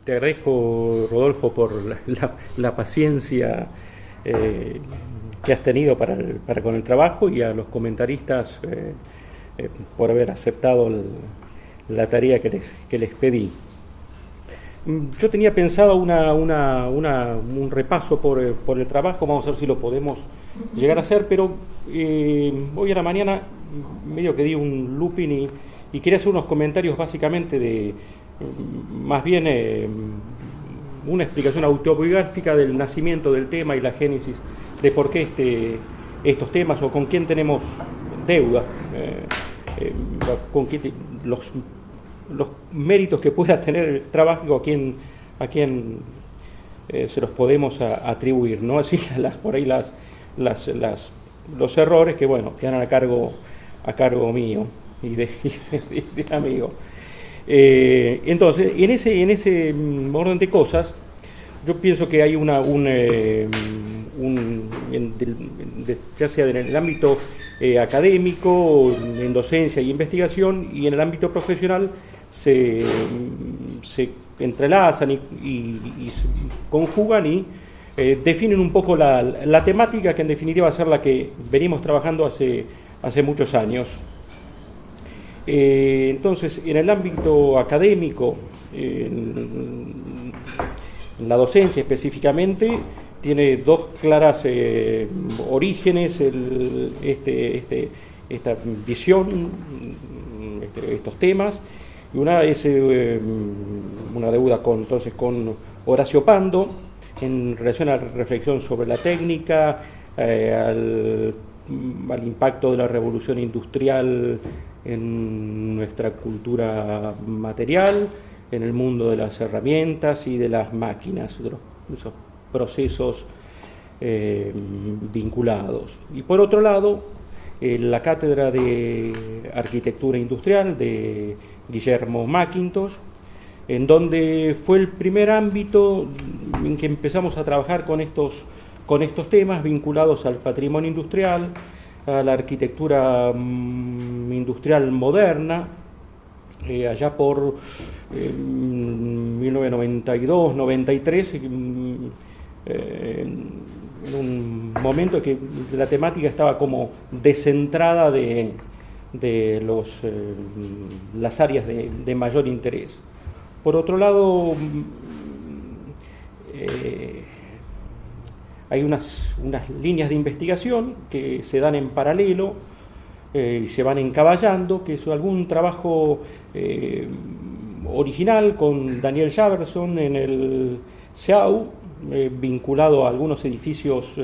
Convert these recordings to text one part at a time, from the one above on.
Te agradezco, Rodolfo, por la paciencia eh, que has tenido para con el trabajo y a los comentaristas por haber aceptado la tarea que les pedí. Yo tenía pensado un repaso por el trabajo, vamos a ver si lo podemos llegar a hacer, pero hoy a la mañana medio que di un looping y quería hacer unos comentarios básicamente más bien una explicación autobiográfica del nacimiento del tema y la génesis de por qué estos temas o con quién tenemos deuda, con quién los méritos que pueda tener el trabajo, a quién se los podemos atribuir, ¿no? Así por ahí los errores que bueno quedan a cargo mío y de amigo. Entonces, en ese orden de cosas, yo pienso que hay ya sea en el ámbito académico, en docencia y investigación, y en el ámbito profesional se entrelazan y se conjugan y definen un poco la temática que en definitiva va a ser la que venimos trabajando hace muchos años. Entonces, en el ámbito académico, en la docencia específicamente, tiene dos claras orígenes esta visión, estos temas, y una es una deuda con Horacio Pando en relación a la reflexión sobre la técnica, al impacto de la revolución industrial en nuestra cultura material, en el mundo de las herramientas y de las máquinas, de esos procesos vinculados. Y por otro lado, la cátedra de arquitectura industrial de Guillermo McIntosh, en donde fue el primer ámbito en que empezamos a trabajar con estos temas vinculados al patrimonio industrial, a la arquitectura industrial moderna, allá por 1992-93, en un momento que la temática estaba como descentrada de las áreas de mayor interés. Por otro lado, hay unas líneas de investigación que se dan en paralelo y se van encaballando, que es algún trabajo original con Daniel Javerson en el CEAU, vinculado a algunos edificios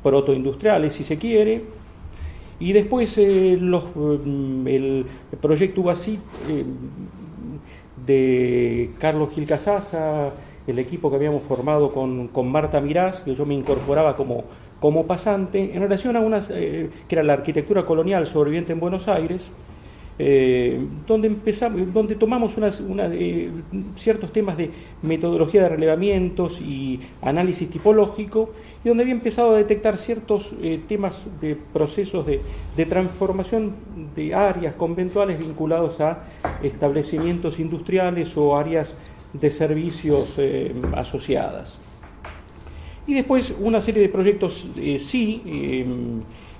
protoindustriales, si se quiere, y después el proyecto UBACIT de Carlos Gil Casasa, el equipo que habíamos formado con Marta Mirás, que yo me incorporaba como pasante, en relación a que era la arquitectura colonial sobreviviente en Buenos Aires, donde tomamos ciertos temas de metodología de relevamientos y análisis tipológico, y donde había empezado a detectar ciertos temas de procesos de transformación de áreas conventuales vinculados a establecimientos industriales o áreas de servicios asociadas. Y después una serie de proyectos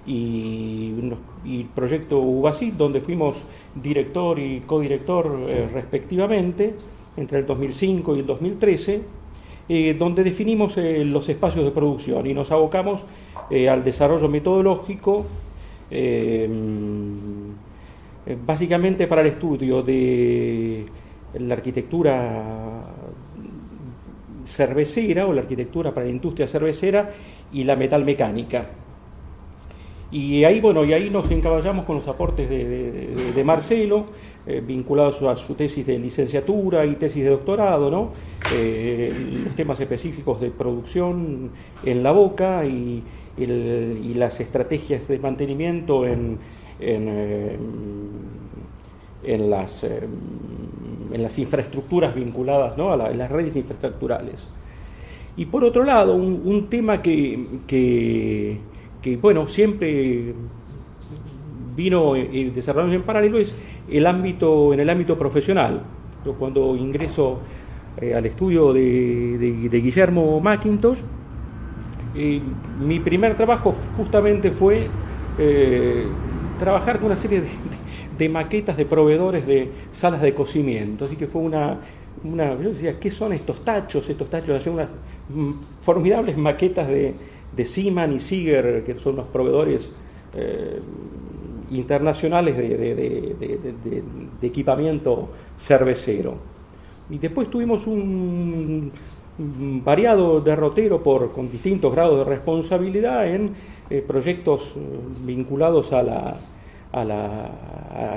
y proyecto UBACIT, donde fuimos director y codirector respectivamente, entre el 2005 y el 2013, donde definimos los espacios de producción y nos abocamos al desarrollo metodológico, básicamente para el estudio de la arquitectura cervecera o la arquitectura para la industria cervecera y la metalmecánica. Y ahí nos encaballamos con los aportes de Marcelo, vinculados a su tesis de licenciatura y tesis de doctorado, ¿no? Los temas específicos de producción en la boca y las estrategias de mantenimiento en las infraestructuras vinculadas, ¿no? En las redes infraestructurales. Y por otro lado, un tema que siempre vino desarrollando en paralelo es en el ámbito profesional. Yo cuando ingreso al estudio de Guillermo McIntosh, mi primer trabajo justamente fue trabajar con una serie de maquetas de proveedores de salas de cocimiento. Así que fue yo decía, ¿qué son estos tachos? Estos tachos, hacían unas formidables maquetas de Siemens y Siger, que son los proveedores internacionales de equipamiento cervecero. Y después tuvimos un variado derrotero con distintos grados de responsabilidad en proyectos vinculados a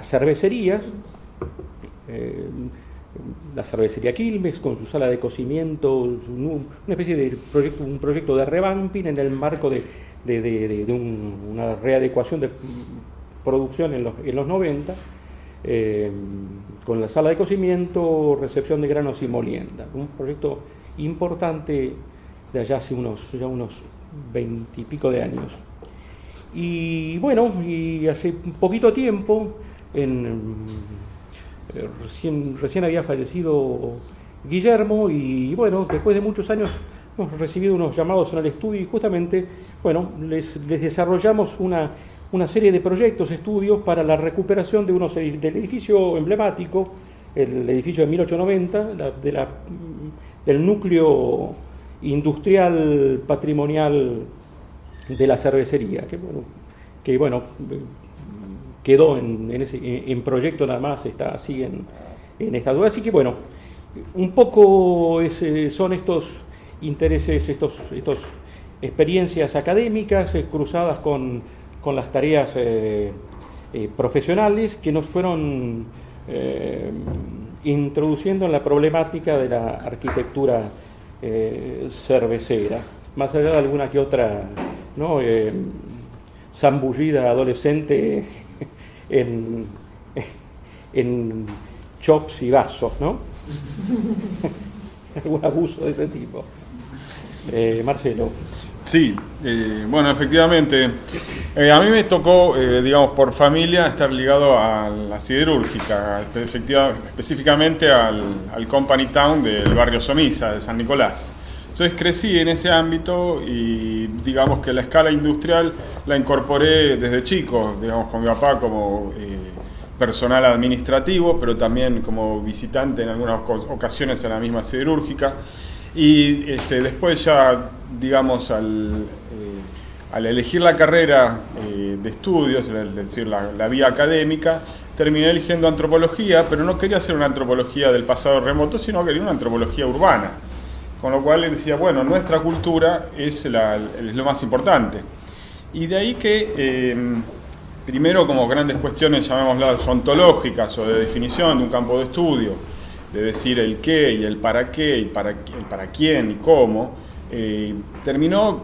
cervecerías. La cervecería Quilmes con su sala de cocimiento, una especie de proyecto de revamping en el marco de una readecuación de producción en los 90, con la sala de cocimiento, recepción de granos y molienda. Un proyecto importante de allá hace unos 20 y pico de años. Y bueno, y hace poquito tiempo, recién había fallecido Guillermo, y bueno, después de muchos años hemos recibido unos llamados en el estudio y justamente, bueno, les desarrollamos una serie de proyectos, estudios para la recuperación del edificio emblemático, el edificio de 1890, del núcleo industrial patrimonial de la cervecería, que bueno quedó en proyecto nada más, sigue en esta duda. Así que bueno, un poco son estos intereses, estos experiencias académicas cruzadas con las tareas profesionales que nos fueron introduciendo en la problemática de la arquitectura cervecera, más allá de alguna que otra, ¿no? Zambullida adolescente en chops y vasos, ¿no? Algún abuso de ese tipo. Marcelo. Sí, bueno, efectivamente, a mí me tocó, digamos, por familia, estar ligado a la siderúrgica, específicamente al Company Town del barrio Somisa, de San Nicolás. Entonces crecí en ese ámbito y digamos que la escala industrial la incorporé desde chico, digamos, con mi papá como personal administrativo, pero también como visitante en algunas ocasiones en la misma siderúrgica. Y después ya, digamos, al elegir la carrera de estudios, es decir, la vía académica, terminé eligiendo antropología, pero no quería hacer una antropología del pasado remoto, sino quería una antropología urbana. Con lo cual decía, bueno, nuestra cultura es lo más importante. Y de ahí que, primero, como grandes cuestiones, llamémoslas ontológicas o de definición de un campo de estudio, de decir el qué y el para qué, y el para quién y cómo, terminó,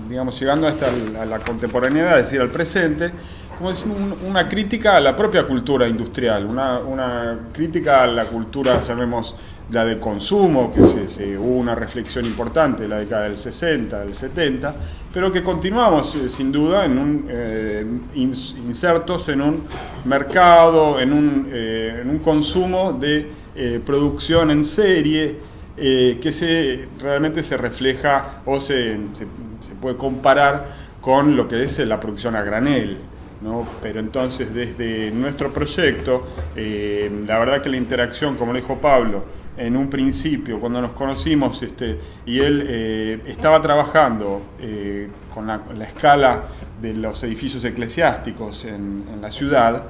digamos, llegando hasta la contemporaneidad, es decir, al presente, como es una crítica a la propia cultura industrial, una crítica a la cultura, llamemos, la de consumo, que hubo una reflexión importante en la década del 60, del 70, pero que continuamos sin duda insertos en un mercado, en un consumo de producción en serie que realmente se refleja o se puede comparar con lo que es la producción a granel, ¿no? Pero entonces desde nuestro proyecto, la verdad que la interacción, como le dijo Pablo, en un principio, cuando nos conocimos, y él estaba trabajando con la escala de los edificios eclesiásticos en la ciudad,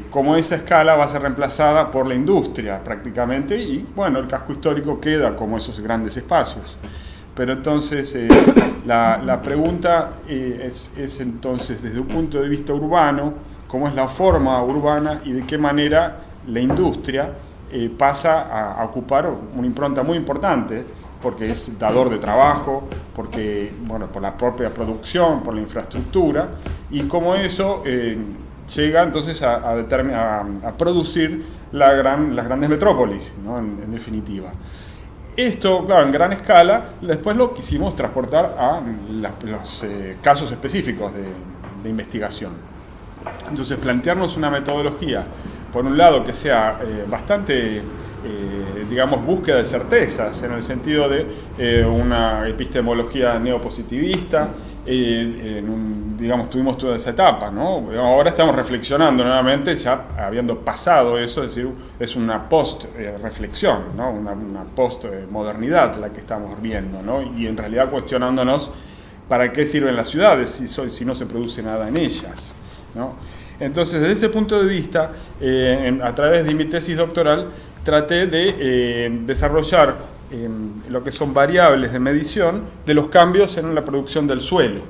como esa escala va a ser reemplazada por la industria prácticamente, y bueno, el casco histórico queda como esos grandes espacios. Pero entonces la pregunta es entonces, desde un punto de vista urbano, cómo es la forma urbana y de qué manera la industria pasa a ocupar una impronta muy importante, porque es dador de trabajo, porque, bueno, por la propia producción, por la infraestructura, y cómo eso llega entonces a producir las grandes metrópolis, ¿no? En definitiva. Esto, claro, en gran escala, después lo quisimos transportar a los casos específicos de investigación. Entonces, plantearnos una metodología por un lado, que sea bastante, digamos, búsqueda de certezas, en el sentido de una epistemología neopositivista. Digamos, tuvimos toda esa etapa, ¿no? Ahora estamos reflexionando nuevamente, ya habiendo pasado eso, es decir, es una post-reflexión, ¿no? Una post-modernidad la que estamos viendo, ¿no? Y en realidad cuestionándonos para qué sirven las ciudades si no se produce nada en ellas, ¿no? Entonces, desde ese punto de vista, a través de mi tesis doctoral, traté de desarrollar lo que son variables de medición de los cambios en la producción del suelo.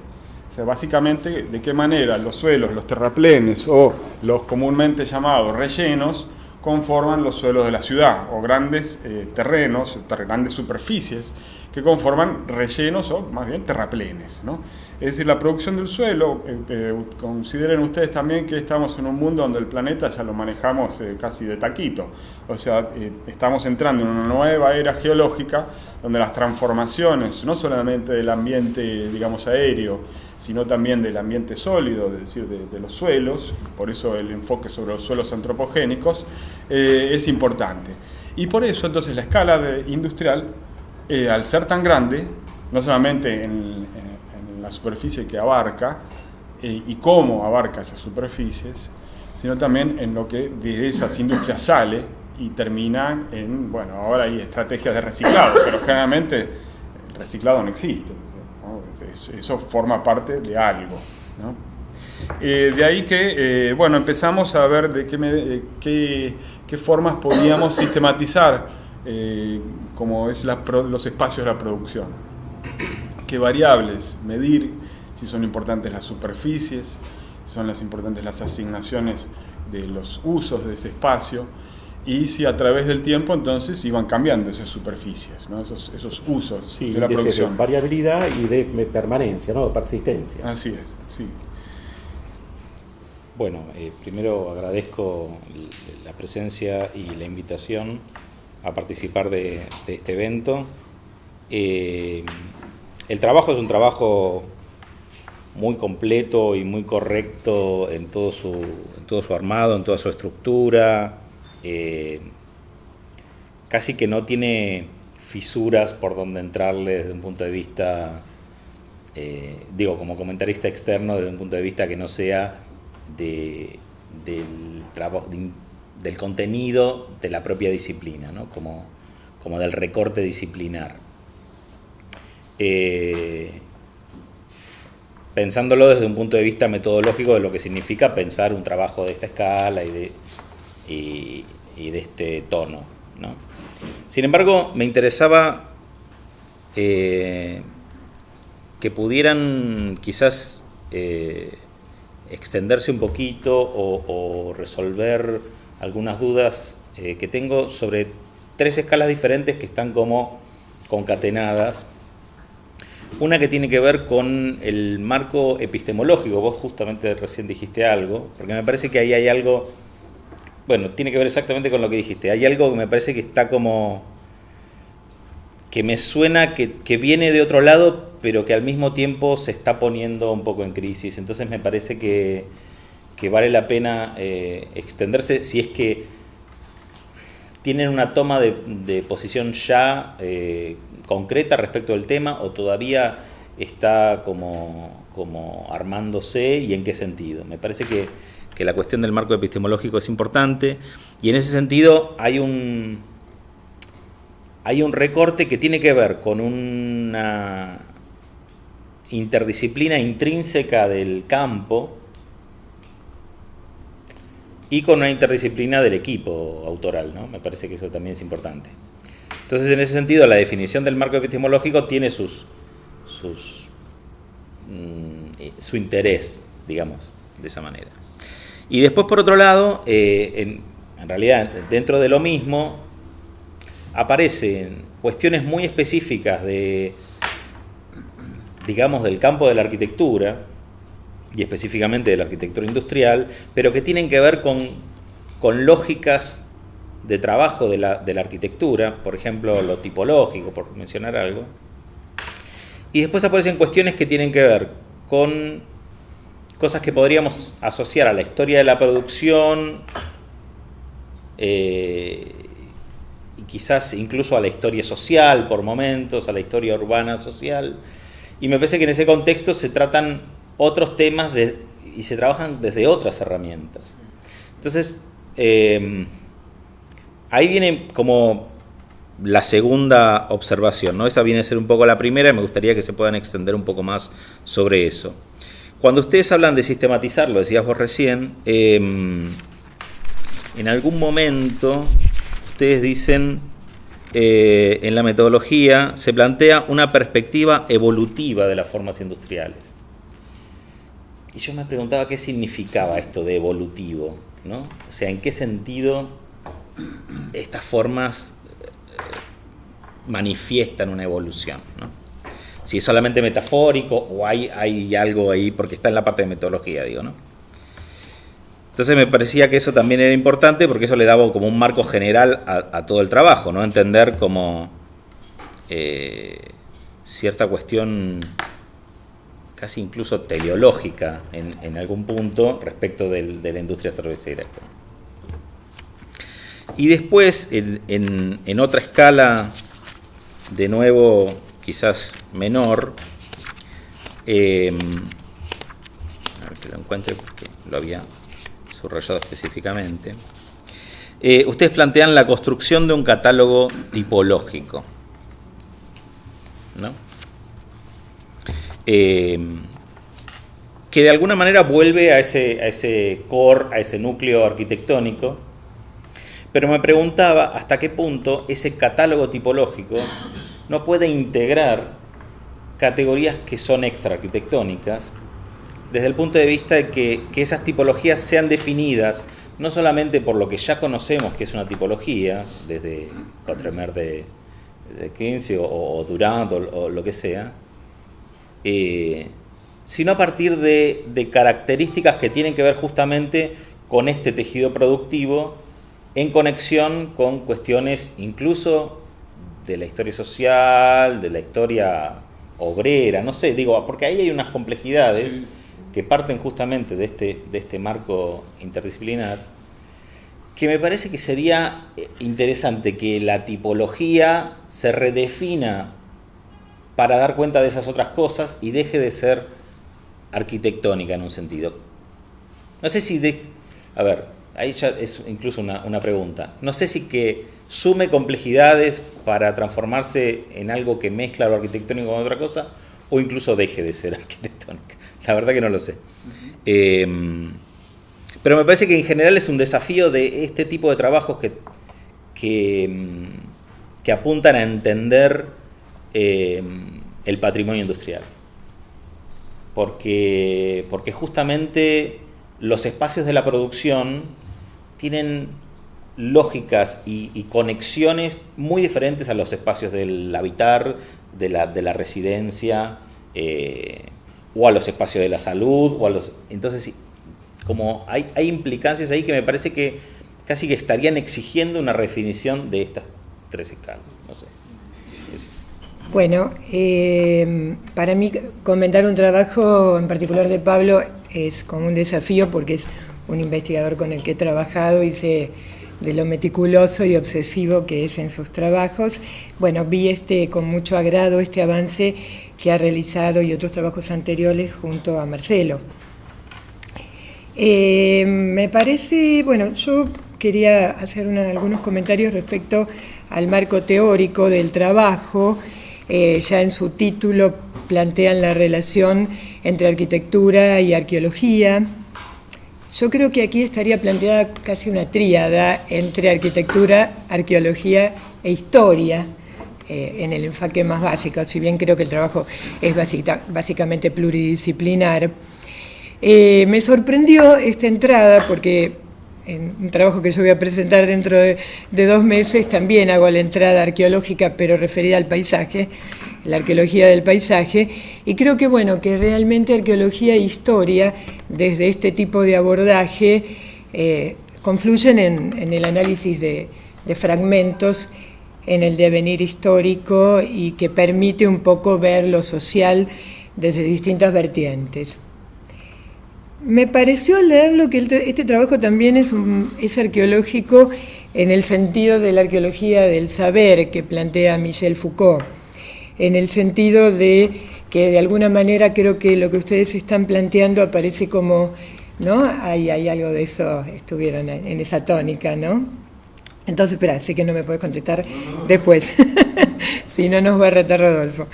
O sea, básicamente, de qué manera los suelos, los terraplenes o los comúnmente llamados rellenos conforman los suelos de la ciudad, o grandes terrenos, grandes superficies que conforman rellenos o más bien terraplenes, ¿no? Es decir, la producción del suelo, consideren ustedes también que estamos en un mundo donde el planeta ya lo manejamos casi de taquito. O sea, estamos entrando en una nueva era geológica donde las transformaciones, no solamente del ambiente, digamos, aéreo, sino también del ambiente sólido, es decir, de los suelos, por eso el enfoque sobre los suelos antropogénicos, es importante. Y por eso, entonces, la escala industrial, al ser tan grande, no solamente en la superficie que abarca y cómo abarca esas superficies, sino también en lo que de esas industrias sale y termina en, bueno, ahora hay estrategias de reciclado, pero generalmente el reciclado no existe, ¿no? Eso forma parte de algo, ¿no? De ahí que, bueno, empezamos a ver de qué formas podíamos sistematizar como es los espacios de la producción. Qué variables medir, si son importantes las superficies, si son importantes las asignaciones de los usos de ese espacio, y si a través del tiempo entonces iban cambiando esas superficies, ¿no? esos usos de la producción. De variabilidad y de permanencia, ¿no? De persistencia. Así es, sí. Bueno, primero agradezco la presencia y la invitación a participar de este evento. El trabajo es un trabajo muy completo y muy correcto en todo su armado, en toda su estructura. Casi que no tiene fisuras por donde entrarle desde un punto de vista, como comentarista externo, desde un punto de vista que no sea del contenido de la propia disciplina, ¿no? como del recorte disciplinar. Pensándolo desde un punto de vista metodológico de lo que significa pensar un trabajo de esta escala y de este tono, ¿no? Sin embargo, me interesaba que pudieran quizás extenderse un poquito o resolver algunas dudas que tengo sobre 3 escalas diferentes que están como concatenadas. Una que tiene que ver con el marco epistemológico. Vos justamente recién dijiste algo, porque me parece que ahí hay algo, bueno, tiene que ver exactamente con lo que dijiste. Hay algo que me parece que está como, que me suena que viene de otro lado, pero que al mismo tiempo se está poniendo un poco en crisis. Entonces me parece que vale la pena extenderse si es que tienen una toma de posición ya concreta respecto del tema o todavía está como armándose y en qué sentido. Me parece que la cuestión del marco epistemológico es importante y en ese sentido hay un recorte que tiene que ver con una interdisciplina intrínseca del campo y con una interdisciplina del equipo autoral, ¿no? Me parece que eso también es importante. Entonces, en ese sentido, la definición del marco epistemológico tiene su interés, digamos, de esa manera. Y después, por otro lado, en realidad, dentro de lo mismo, aparecen cuestiones muy específicas del campo de la arquitectura, y específicamente de la arquitectura industrial, pero que tienen que ver con lógicas de trabajo de la arquitectura, por ejemplo, lo tipológico, por mencionar algo. Y después aparecen cuestiones que tienen que ver con cosas que podríamos asociar a la historia de la producción y quizás incluso a la historia social por momentos, a la historia urbana social, y me parece que en ese contexto se tratan otros temas y se trabajan desde otras herramientas. Entonces, ahí viene como la segunda observación, ¿no? Esa viene a ser un poco la primera y me gustaría que se puedan extender un poco más sobre eso. Cuando ustedes hablan de sistematizar, lo decías vos recién, en algún momento ustedes dicen, en la metodología se plantea una perspectiva evolutiva de las formas industriales. Y yo me preguntaba qué significaba esto de evolutivo, ¿no? O sea, ¿en qué sentido estas formas manifiestan una evolución, ¿no? Si es solamente metafórico o hay algo ahí, porque está en la parte de metodología, digo, ¿no? Entonces me parecía que eso también era importante porque eso le daba como un marco general a todo el trabajo, ¿no? Entender como cierta cuestión casi incluso teleológica en algún punto respecto de la industria cervecera. Y después, en otra escala, de nuevo, quizás menor, a ver que lo encuentre porque lo había subrayado específicamente, ustedes plantean la construcción de un catálogo tipológico, ¿no? Que de alguna manera vuelve a ese core, a ese núcleo arquitectónico, pero me preguntaba hasta qué punto ese catálogo tipológico no puede integrar categorías que son extraarquitectónicas, desde el punto de vista de que esas tipologías sean definidas no solamente por lo que ya conocemos que es una tipología, desde Contremer de Kinsey o Durant o lo que sea, sino a partir de características que tienen que ver justamente con este tejido productivo en conexión con cuestiones incluso de la historia social, de la historia obrera, no sé, digo, porque ahí hay unas complejidades sí, que parten justamente de este marco interdisciplinar, que me parece que sería interesante que la tipología se redefina para dar cuenta de esas otras cosas y deje de ser arquitectónica en un sentido. No sé si a ver, ahí ya es incluso una pregunta. No sé si que sume complejidades para transformarse en algo que mezcla lo arquitectónico con otra cosa, o incluso deje de ser arquitectónica. La verdad que no lo sé. Pero me parece que en general es un desafío de este tipo de trabajos que apuntan a entender el patrimonio industrial. Porque justamente los espacios de la producción tienen lógicas y conexiones muy diferentes a los espacios del habitar, de la residencia, o a los espacios de la salud, entonces como hay implicancias ahí que me parece que casi que estarían exigiendo una redefinición de estas tres escalas, no sé. Bueno, para mí comentar un trabajo en particular de Pablo es como un desafío porque es un investigador con el que he trabajado y sé de lo meticuloso y obsesivo que es en sus trabajos. Bueno, vi con mucho agrado este avance que ha realizado y otros trabajos anteriores junto a Marcelo. Me parece, bueno, yo quería hacer algunos comentarios respecto al marco teórico del trabajo. Ya en su título plantean la relación entre arquitectura y arqueología. Yo creo que aquí estaría planteada casi una tríada entre arquitectura, arqueología e historia, en el enfoque más básico, si bien creo que el trabajo es básicamente pluridisciplinar. Me sorprendió esta entrada porque en un trabajo que yo voy a presentar dentro de 2 meses también hago la entrada arqueológica pero referida al paisaje, la arqueología del paisaje, y creo que bueno, que realmente arqueología e historia desde este tipo de abordaje confluyen en el análisis de fragmentos en el devenir histórico y que permite un poco ver lo social desde distintas vertientes. Me pareció leerlo que este trabajo también es arqueológico en el sentido de la arqueología del saber que plantea Michel Foucault, en el sentido de que de alguna manera creo que lo que ustedes están planteando aparece como, ¿no? Hay algo de eso, estuvieron en esa tónica, ¿no? Entonces, espera, sé que no me puedes contestar después, si no nos va a retar Rodolfo.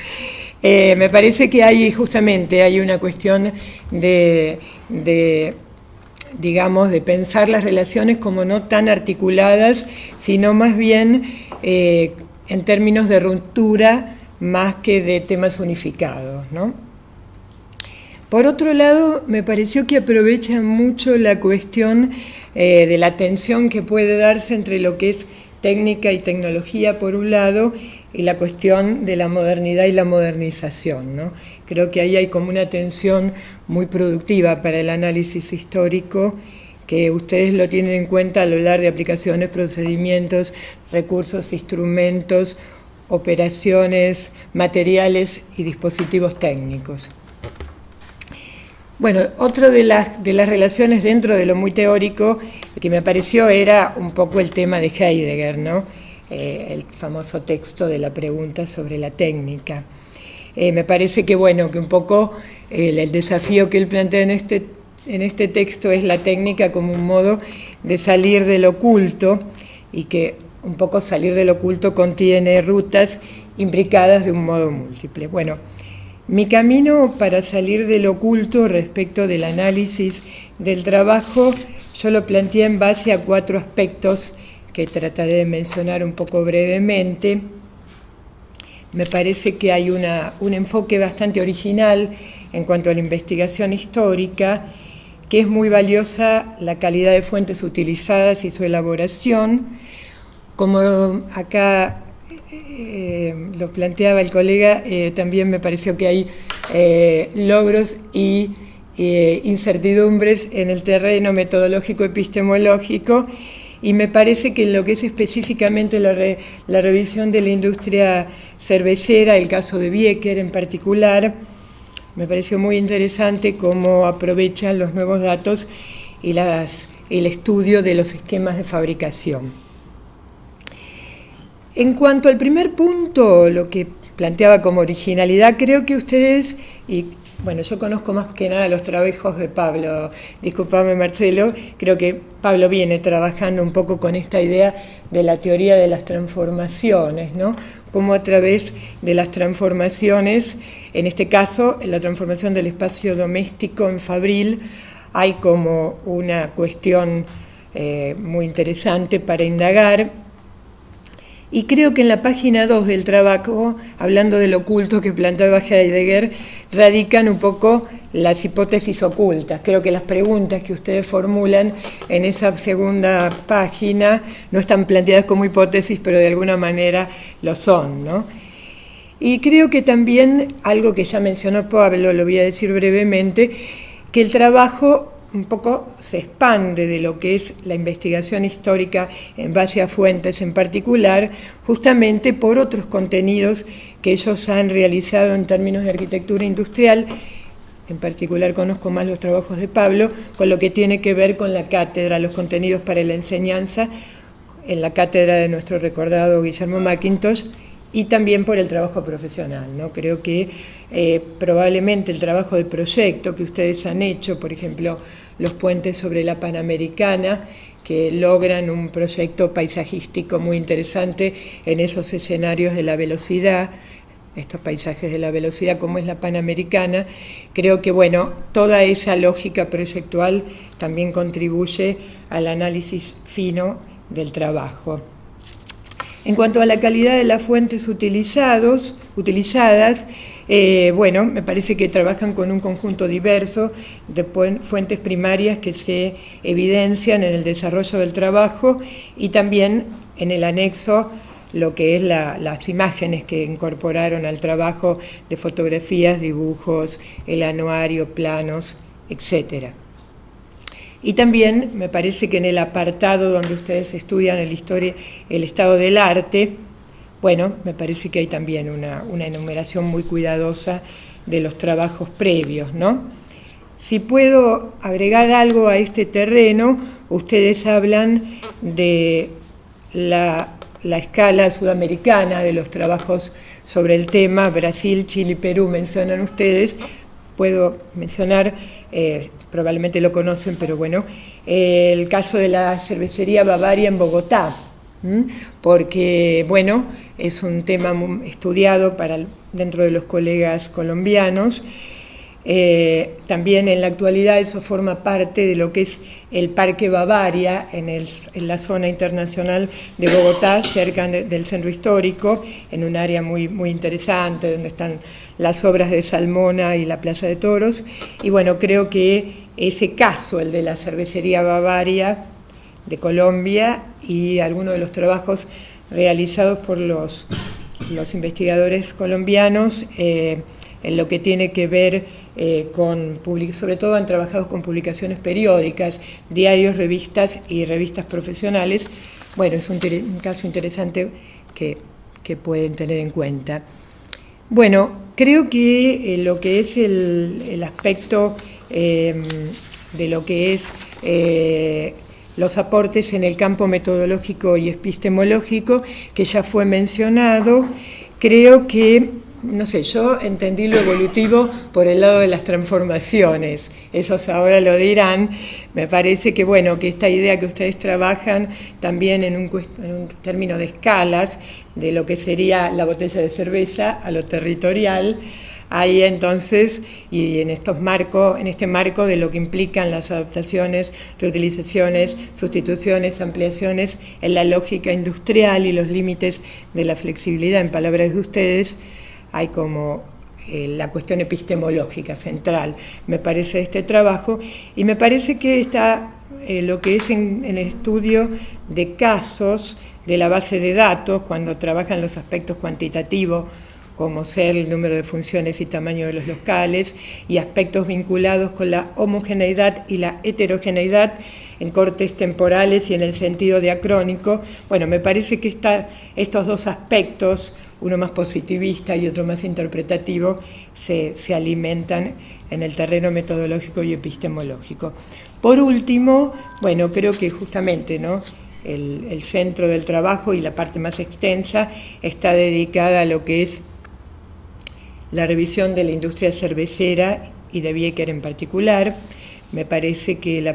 Me parece que justamente hay una cuestión digamos, de pensar las relaciones como no tan articuladas, sino más bien en términos de ruptura más que de temas unificados, ¿no? Por otro lado, me pareció que aprovecha mucho la cuestión de la tensión que puede darse entre lo que es técnica y tecnología por un lado y la cuestión de la modernidad y la modernización, ¿no? Creo que ahí hay como una tensión muy productiva para el análisis histórico, que ustedes lo tienen en cuenta al hablar de aplicaciones, procedimientos, recursos, instrumentos, operaciones, materiales y dispositivos técnicos. Bueno, otra de las relaciones dentro de lo muy teórico que me pareció era un poco el tema de Heidegger, ¿no? El famoso texto de la pregunta sobre la técnica. Me parece que, bueno, que un poco el desafío que él plantea en este texto es la técnica como un modo de salir del oculto, y que un poco salir del oculto contiene rutas imbricadas de un modo múltiple. Bueno, mi camino para salir del oculto respecto del análisis del trabajo, yo lo planteé en base a 4 aspectos que trataré de mencionar un poco brevemente. Me parece que hay un enfoque bastante original en cuanto a la investigación histórica, que es muy valiosa la calidad de fuentes utilizadas y su elaboración. Como acá lo planteaba el colega, también me pareció que hay logros y incertidumbres en el terreno metodológico epistemológico, y me parece que en lo que es específicamente la revisión de la industria cervecera, el caso de Bieker en particular, me pareció muy interesante cómo aprovechan los nuevos datos y el estudio de los esquemas de fabricación. En cuanto al primer punto, lo que planteaba como originalidad, creo que ustedes, y bueno, yo conozco más que nada los trabajos de Pablo, discúlpame Marcelo, creo que Pablo viene trabajando un poco con esta idea de la teoría de las transformaciones, ¿no? Cómo a través de las transformaciones, en este caso, en la transformación del espacio doméstico en Fabril, hay como una cuestión muy interesante para indagar. Y creo que en la página 2 del trabajo, hablando del oculto que planteaba Heidegger, radican un poco las hipótesis ocultas. Creo que las preguntas que ustedes formulan en esa segunda página no están planteadas como hipótesis, pero de alguna manera lo son, ¿no? Y creo que también, algo que ya mencionó Pablo, lo voy a decir brevemente, que el trabajo un poco se expande de lo que es la investigación histórica en base a fuentes en particular, justamente por otros contenidos que ellos han realizado en términos de arquitectura industrial. En particular conozco más los trabajos de Pablo, con lo que tiene que ver con la cátedra, los contenidos para la enseñanza, en la cátedra de nuestro recordado Guillermo Mackintosh, y también por el trabajo profesional, ¿no? Creo que probablemente el trabajo de proyecto que ustedes han hecho, por ejemplo, los puentes sobre la Panamericana, que logran un proyecto paisajístico muy interesante en esos escenarios de la velocidad, estos paisajes de la velocidad como es la Panamericana. Creo que, bueno, toda esa lógica proyectual también contribuye al análisis fino del trabajo. En cuanto a la calidad de las fuentes utilizadas, bueno, me parece que trabajan con un conjunto diverso de fuentes primarias que se evidencian en el desarrollo del trabajo, y también en el anexo lo que es las imágenes que incorporaron al trabajo de fotografías, dibujos, el anuario, planos, etcétera. Y también me parece que en el apartado donde ustedes estudian el estado del arte, bueno, me parece que hay también una enumeración muy cuidadosa de los trabajos previos, ¿no? Si puedo agregar algo a este terreno, ustedes hablan de la escala sudamericana de los trabajos sobre el tema. Brasil, Chile y Perú mencionan ustedes. Puedo mencionar, probablemente lo conocen, pero bueno, el caso de la cervecería Bavaria en Bogotá, porque, bueno, es un tema estudiado dentro de los colegas colombianos. También en la actualidad eso forma parte de lo que es el Parque Bavaria en la zona internacional de Bogotá, cerca del centro histórico, en un área muy, muy interesante donde están las obras de Salmona y la Plaza de Toros. Y bueno, creo que ese caso, el de la cervecería Bavaria de Colombia, y algunos de los trabajos realizados por los investigadores colombianos en lo que tiene que ver sobre todo han trabajado con publicaciones periódicas, diarios, revistas y revistas profesionales. Bueno, es un caso interesante que pueden tener en cuenta. Bueno, creo que lo que es el aspecto de lo que es los aportes en el campo metodológico y epistemológico, que ya fue mencionado, creo que, no sé, yo entendí lo evolutivo por el lado de las transformaciones, ellos ahora lo dirán. Me parece que, bueno, que esta idea que ustedes trabajan también en un término de escalas, de lo que sería la botella de cerveza a lo territorial, ahí entonces, y en este marco de lo que implican las adaptaciones, reutilizaciones, sustituciones, ampliaciones en la lógica industrial y los límites de la flexibilidad, en palabras de ustedes, hay como la cuestión epistemológica central, me parece, de este trabajo, y me parece que está lo que es en el estudio de casos de la base de datos, cuando trabajan los aspectos cuantitativos, como ser el número de funciones y tamaño de los locales, y aspectos vinculados con la homogeneidad y la heterogeneidad en cortes temporales y en el sentido diacrónico. Bueno, me parece que estos dos aspectos, uno más positivista y otro más interpretativo, se alimentan en el terreno metodológico y epistemológico. Por último, bueno, creo que justamente, ¿no?, el centro del trabajo y la parte más extensa está dedicada a lo que es la revisión de la industria cervecera y de Bieker en particular. Me parece que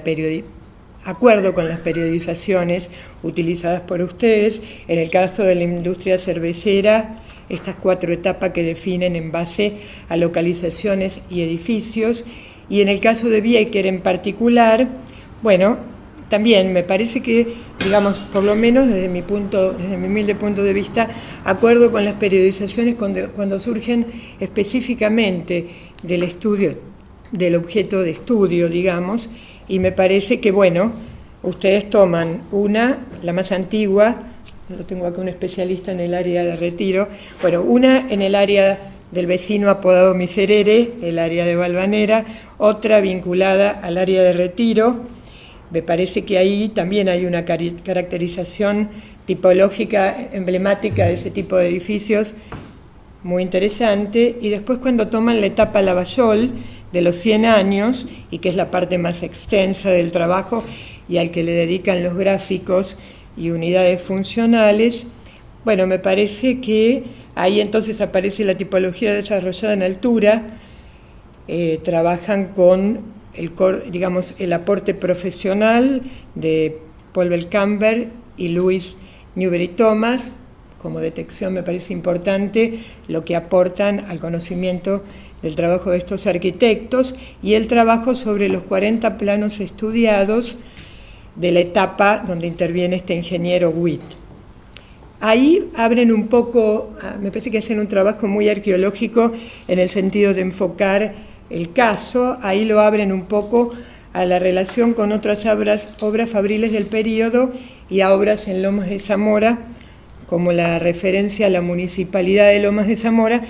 acuerdo con las periodizaciones utilizadas por ustedes, en el caso de la industria cervecera, estas 4 etapas que definen en base a localizaciones y edificios, y en el caso de Bieker en particular, bueno, también me parece que, digamos, por lo menos desde mi humilde punto de vista, acuerdo con las periodizaciones cuando surgen específicamente del estudio, del objeto de estudio, digamos, y me parece que, bueno, ustedes toman la más antigua, lo tengo acá un especialista en el área de Retiro, bueno, una en el área del vecino apodado Miserere, el área de Valvanera, otra vinculada al área de Retiro. Me parece que ahí también hay una caracterización tipológica emblemática de ese tipo de edificios muy interesante. Y después, cuando toman la etapa Lavallol de los 100 años, y que es la parte más extensa del trabajo y al que le dedican los gráficos y unidades funcionales, bueno, me parece que ahí entonces aparece la tipología desarrollada en altura. Trabajan con el aporte profesional de Paul Belcamber y Louis Newbery Thomas. Como detección me parece importante lo que aportan al conocimiento del trabajo de estos arquitectos, y el trabajo sobre los 40 planos estudiados de la etapa donde interviene este ingeniero Witt. Ahí abren un poco, me parece que hacen un trabajo muy arqueológico en el sentido de enfocar el caso. Ahí lo abren un poco a la relación con otras obras fabriles del periodo y a obras en Lomas de Zamora, como la referencia a la municipalidad de Lomas de Zamora.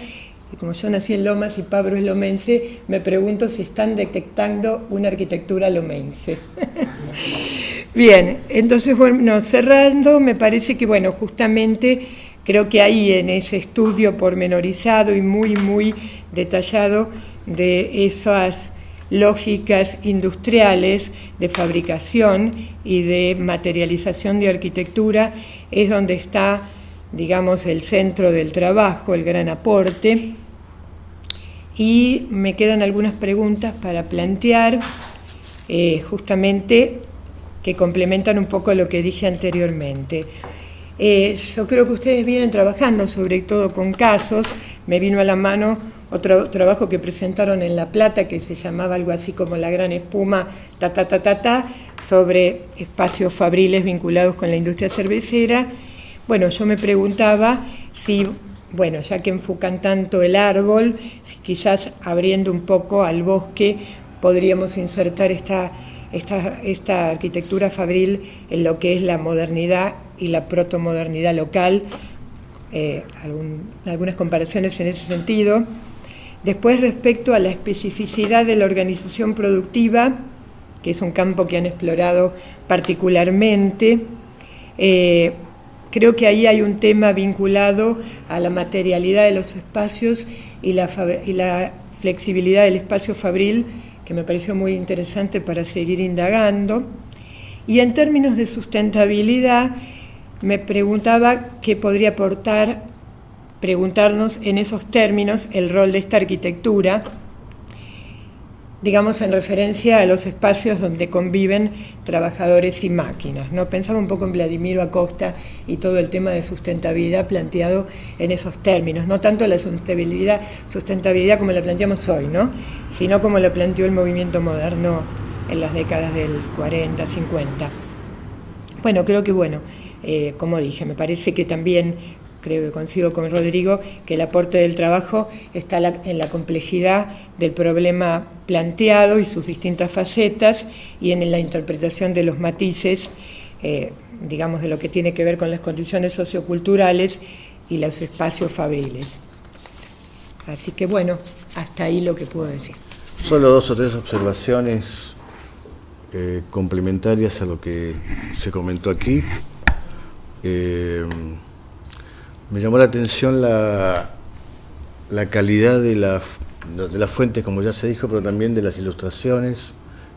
Y como yo nací en Lomas y Pablo es lomense, me pregunto si están detectando una arquitectura lomense. Bien, entonces, bueno, cerrando, me parece que, bueno, justamente creo que ahí en ese estudio pormenorizado y muy, muy detallado de esas lógicas industriales de fabricación y de materialización de arquitectura es donde está, digamos, el centro del trabajo, el gran aporte. Y me quedan algunas preguntas para plantear, justamente que complementan un poco lo que dije anteriormente. Yo creo que ustedes vienen trabajando sobre todo con casos. Me vino a la mano otro trabajo que presentaron en La Plata que se llamaba algo así como La Gran Espuma, sobre espacios fabriles vinculados con la industria cervecera. Bueno, yo me preguntaba si, bueno, ya que enfocan tanto el árbol, si quizás abriendo un poco al bosque podríamos insertar esta arquitectura fabril en lo que es la modernidad y la protomodernidad local, algunas comparaciones en ese sentido. Después, respecto a la especificidad de la organización productiva, que es un campo que han explorado particularmente, creo que ahí hay un tema vinculado a la materialidad de los espacios y la flexibilidad del espacio fabril, que me pareció muy interesante para seguir indagando. Y en términos de sustentabilidad, me preguntaba qué podría preguntarnos en esos términos el rol de esta arquitectura, digamos en referencia a los espacios donde conviven trabajadores y máquinas, ¿no? Pensaba un poco en Vladimiro Acosta y todo el tema de sustentabilidad planteado en esos términos, no tanto la sustentabilidad como la planteamos hoy, ¿no? Sino como la planteó el movimiento moderno en las décadas del 40, 50. Bueno, creo que como dije, me parece que también, creo que coincido con Rodrigo, que el aporte del trabajo está en la complejidad del problema planteado y sus distintas facetas, y en la interpretación de los matices, digamos, de lo que tiene que ver con las condiciones socioculturales y los espacios fabriles. Así que bueno, hasta ahí lo que puedo decir. Solo 2 o 3 observaciones complementarias a lo que se comentó aquí. Me llamó la atención la calidad de las fuentes, como ya se dijo, pero también de las ilustraciones.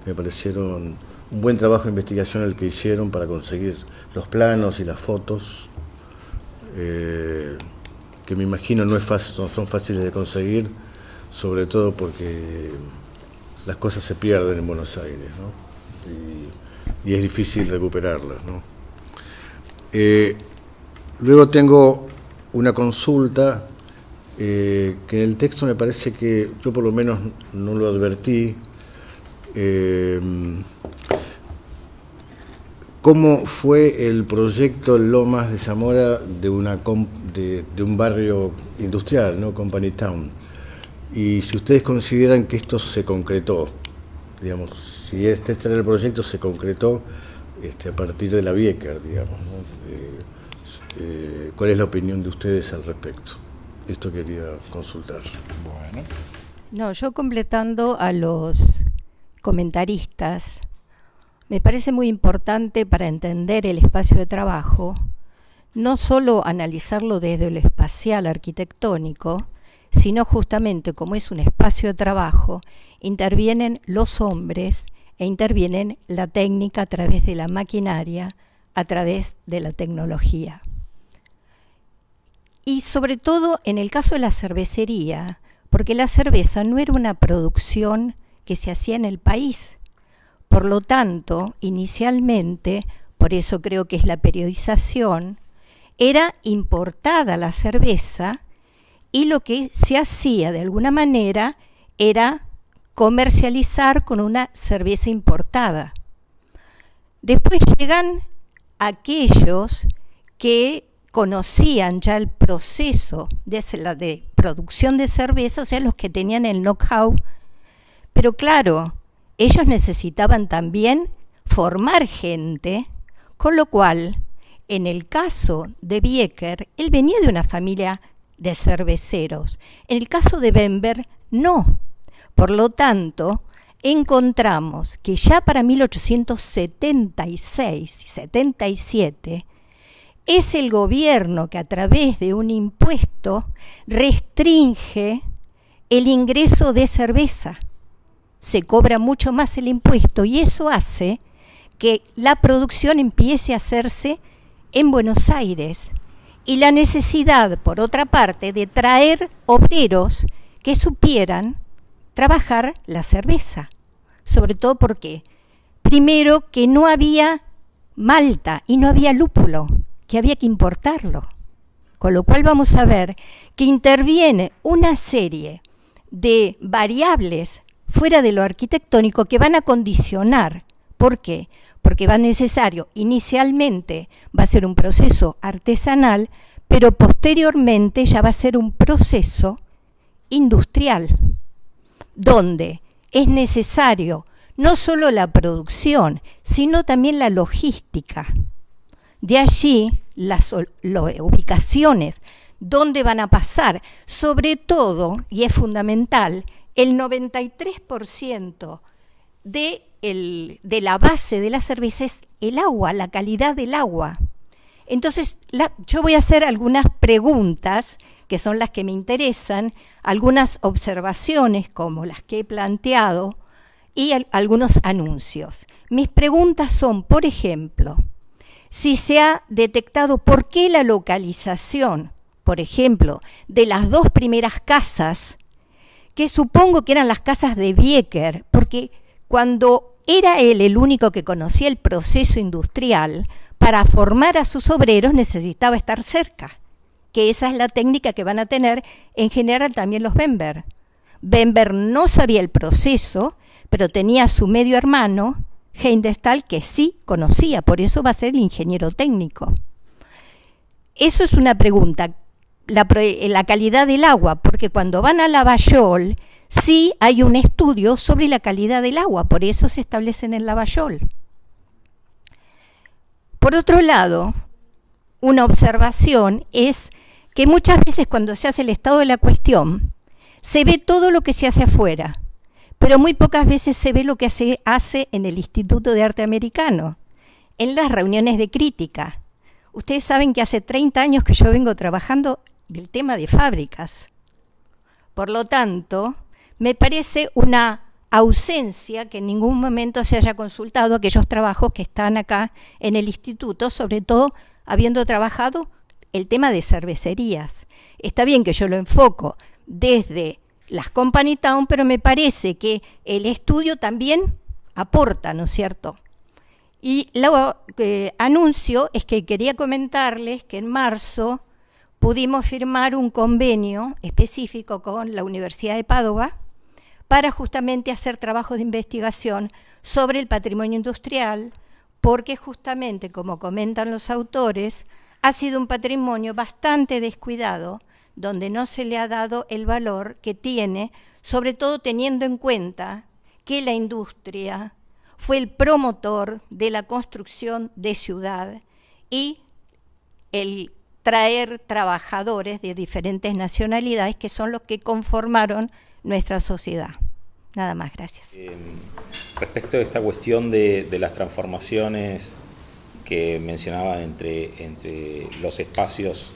Me parecieron un buen trabajo de investigación el que hicieron para conseguir los planos y las fotos, que me imagino no son fáciles de conseguir, sobre todo porque las cosas se pierden en Buenos Aires, ¿no? Y es difícil recuperarlas, ¿no? Luego tengo una consulta que en el texto me parece que yo por lo menos no lo advertí. ¿Cómo fue el proyecto Lomas de Zamora de un barrio industrial, ¿no? Company Town? Y si ustedes consideran que esto se concretó, digamos, si este era el proyecto, se concretó a partir de la Bieker, digamos, ¿no? ¿Cuál es la opinión de ustedes al respecto? Esto quería consultar. Bueno. No, yo completando a los comentaristas, me parece muy importante para entender el espacio de trabajo, no solo analizarlo desde lo espacial arquitectónico, sino justamente como es un espacio de trabajo, intervienen los hombres e intervienen la técnica a través de la maquinaria, a través de la tecnología. Y sobre todo en el caso de la cervecería, porque la cerveza no era una producción que se hacía en el país. Por lo tanto, inicialmente, por eso creo que es la periodización, era importada la cerveza y lo que se hacía de alguna manera era comercializar con una cerveza importada. Después llegan aquellos que conocían ya el proceso de producción de cerveza, o sea, los que tenían el know-how, pero claro, ellos necesitaban también formar gente, con lo cual, en el caso de Bieker, él venía de una familia de cerveceros. En el caso de Bember, no. Por lo tanto, encontramos que ya para 1876 y 77 es el gobierno que a través de un impuesto restringe el ingreso de cerveza. se cobra mucho más el impuesto y eso hace que la producción empiece a hacerse en Buenos Aires. Y la necesidad, por otra parte, de traer obreros que supieran trabajar la cerveza. Sobre todo porque, primero, que no había malta y no había lúpulo, que había que importarlo. Con lo cual vamos a ver que interviene una serie de variables fuera de lo arquitectónico que van a condicionar. ¿Por qué? Porque va necesario, inicialmente va a ser un proceso artesanal, pero posteriormente ya va a ser un proceso industrial, donde es necesario no solo la producción, sino también la logística. De allí las ubicaciones, dónde van a pasar, sobre todo, y es fundamental, el 93% de la base de la cerveza es el agua, la calidad del agua. Entonces, yo voy a hacer algunas preguntas, que son las que me interesan, algunas observaciones como las que he planteado y algunos anuncios. Mis preguntas son, por ejemplo, si se ha detectado por qué la localización, por ejemplo, de las dos primeras casas, que supongo que eran las casas de Bieker, porque cuando era él el único que conocía el proceso industrial, para formar a sus obreros necesitaba estar cerca, que esa es la técnica que van a tener en general también los Bember. Bember no sabía el proceso, pero tenía a su medio hermano, Heimdall, que sí conocía, por eso va a ser el ingeniero técnico. Eso es una pregunta, la calidad del agua, porque cuando van a Lavallol, sí hay un estudio sobre la calidad del agua, por eso se establecen en Lavallol. Por otro lado, una observación es que muchas veces cuando se hace el estado de la cuestión, se ve todo lo que se hace afuera, pero muy pocas veces se ve lo que se hace en el Instituto de Arte Americano, en las reuniones de crítica. Ustedes saben que hace 30 años que yo vengo trabajando del tema de fábricas. Por lo tanto, me parece una ausencia que en ningún momento se haya consultado aquellos trabajos que están acá en el instituto, sobre todo habiendo trabajado el tema de cervecerías. Está bien que yo lo enfoco desde las Company Town, pero me parece que el estudio también aporta, ¿no es cierto? Y lo que anuncio es que quería comentarles que en marzo pudimos firmar un convenio específico con la Universidad de Padova para justamente hacer trabajos de investigación sobre el patrimonio industrial, porque justamente, como comentan los autores, ha sido un patrimonio bastante descuidado, donde no se le ha dado el valor que tiene, sobre todo teniendo en cuenta que la industria fue el promotor de la construcción de ciudad y el traer trabajadores de diferentes nacionalidades que son los que conformaron nuestra sociedad. Nada más, gracias. Respecto a esta cuestión de las transformaciones que mencionaba entre los espacios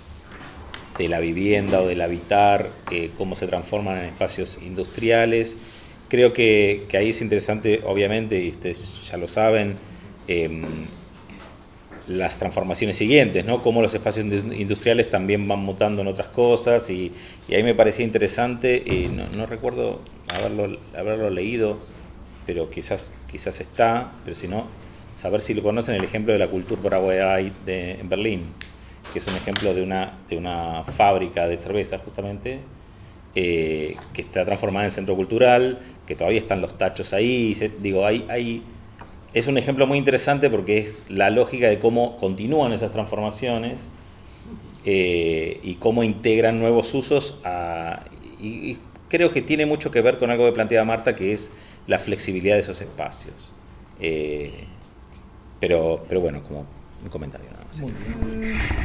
de la vivienda o del habitar, cómo se transforman en espacios industriales, creo que ahí es interesante, obviamente, y ustedes ya lo saben, las transformaciones siguientes, ¿no? Cómo los espacios industriales también van mutando en otras cosas, y ahí me parecía interesante, no recuerdo haberlo leído, pero quizás está, pero si no, saber si lo conocen, el ejemplo de la Kulturbrauerei en Berlín, que es un ejemplo de una fábrica de cerveza justamente, que está transformada en centro cultural, que todavía están los tachos ahí, es un ejemplo muy interesante porque es la lógica de cómo continúan esas transformaciones y cómo integran nuevos usos y creo que tiene mucho que ver con algo que planteaba Marta, que es la flexibilidad de esos espacios. Pero bueno, como un comentario nada más.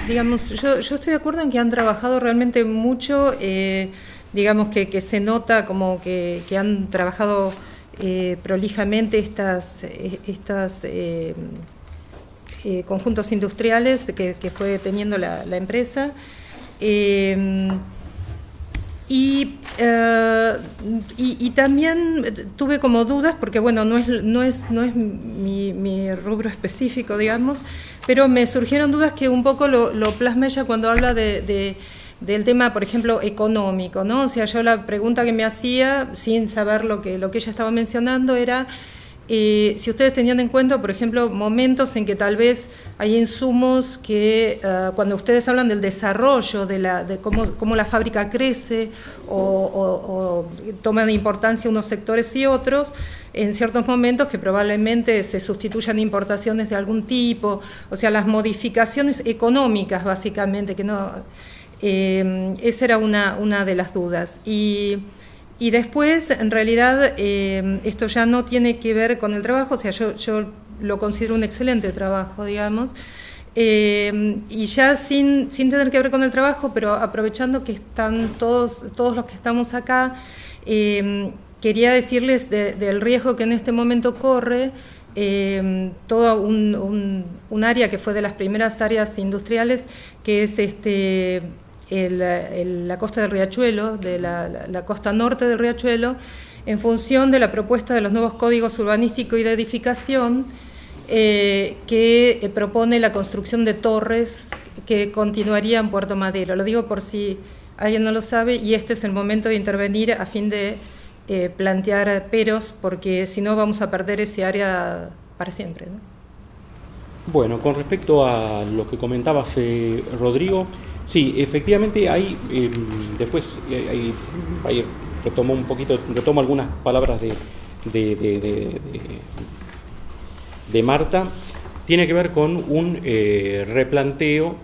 Digamos, yo estoy de acuerdo en que han trabajado realmente mucho, digamos que se nota como que han trabajado prolijamente estas conjuntos industriales que fue teniendo la empresa. Y también tuve como dudas, porque bueno, no es mi rubro específico, digamos, pero me surgieron dudas que un poco lo plasma ella cuando habla del tema, por ejemplo, económico, ¿no? O sea, yo la pregunta que me hacía, sin saber lo que ella estaba mencionando, era si ustedes tenían en cuenta, por ejemplo, momentos en que tal vez hay insumos que cuando ustedes hablan del desarrollo, de cómo la fábrica crece o toma de importancia unos sectores y otros, en ciertos momentos que probablemente se sustituyan importaciones de algún tipo, o sea, las modificaciones económicas básicamente, que no, esa era una de las dudas. Y después, en realidad, esto ya no tiene que ver con el trabajo, o sea, yo lo considero un excelente trabajo, digamos, y ya sin tener que ver con el trabajo, pero aprovechando que están todos los que estamos acá, quería decirles del riesgo que en este momento corre todo un área que fue de las primeras áreas industriales, que es la costa del Riachuelo, de la costa norte del Riachuelo, en función de la propuesta de los nuevos códigos urbanísticos y de edificación que propone la construcción de torres que continuaría en Puerto Madero. Lo digo por si alguien no lo sabe, y este es el momento de intervenir a fin de plantear peros, porque si no vamos a perder ese área para siempre, ¿no? Bueno, con respecto a lo que comentabas, Rodrigo, sí, efectivamente hay, después retomo algunas palabras de Marta. Tiene que ver con un replanteo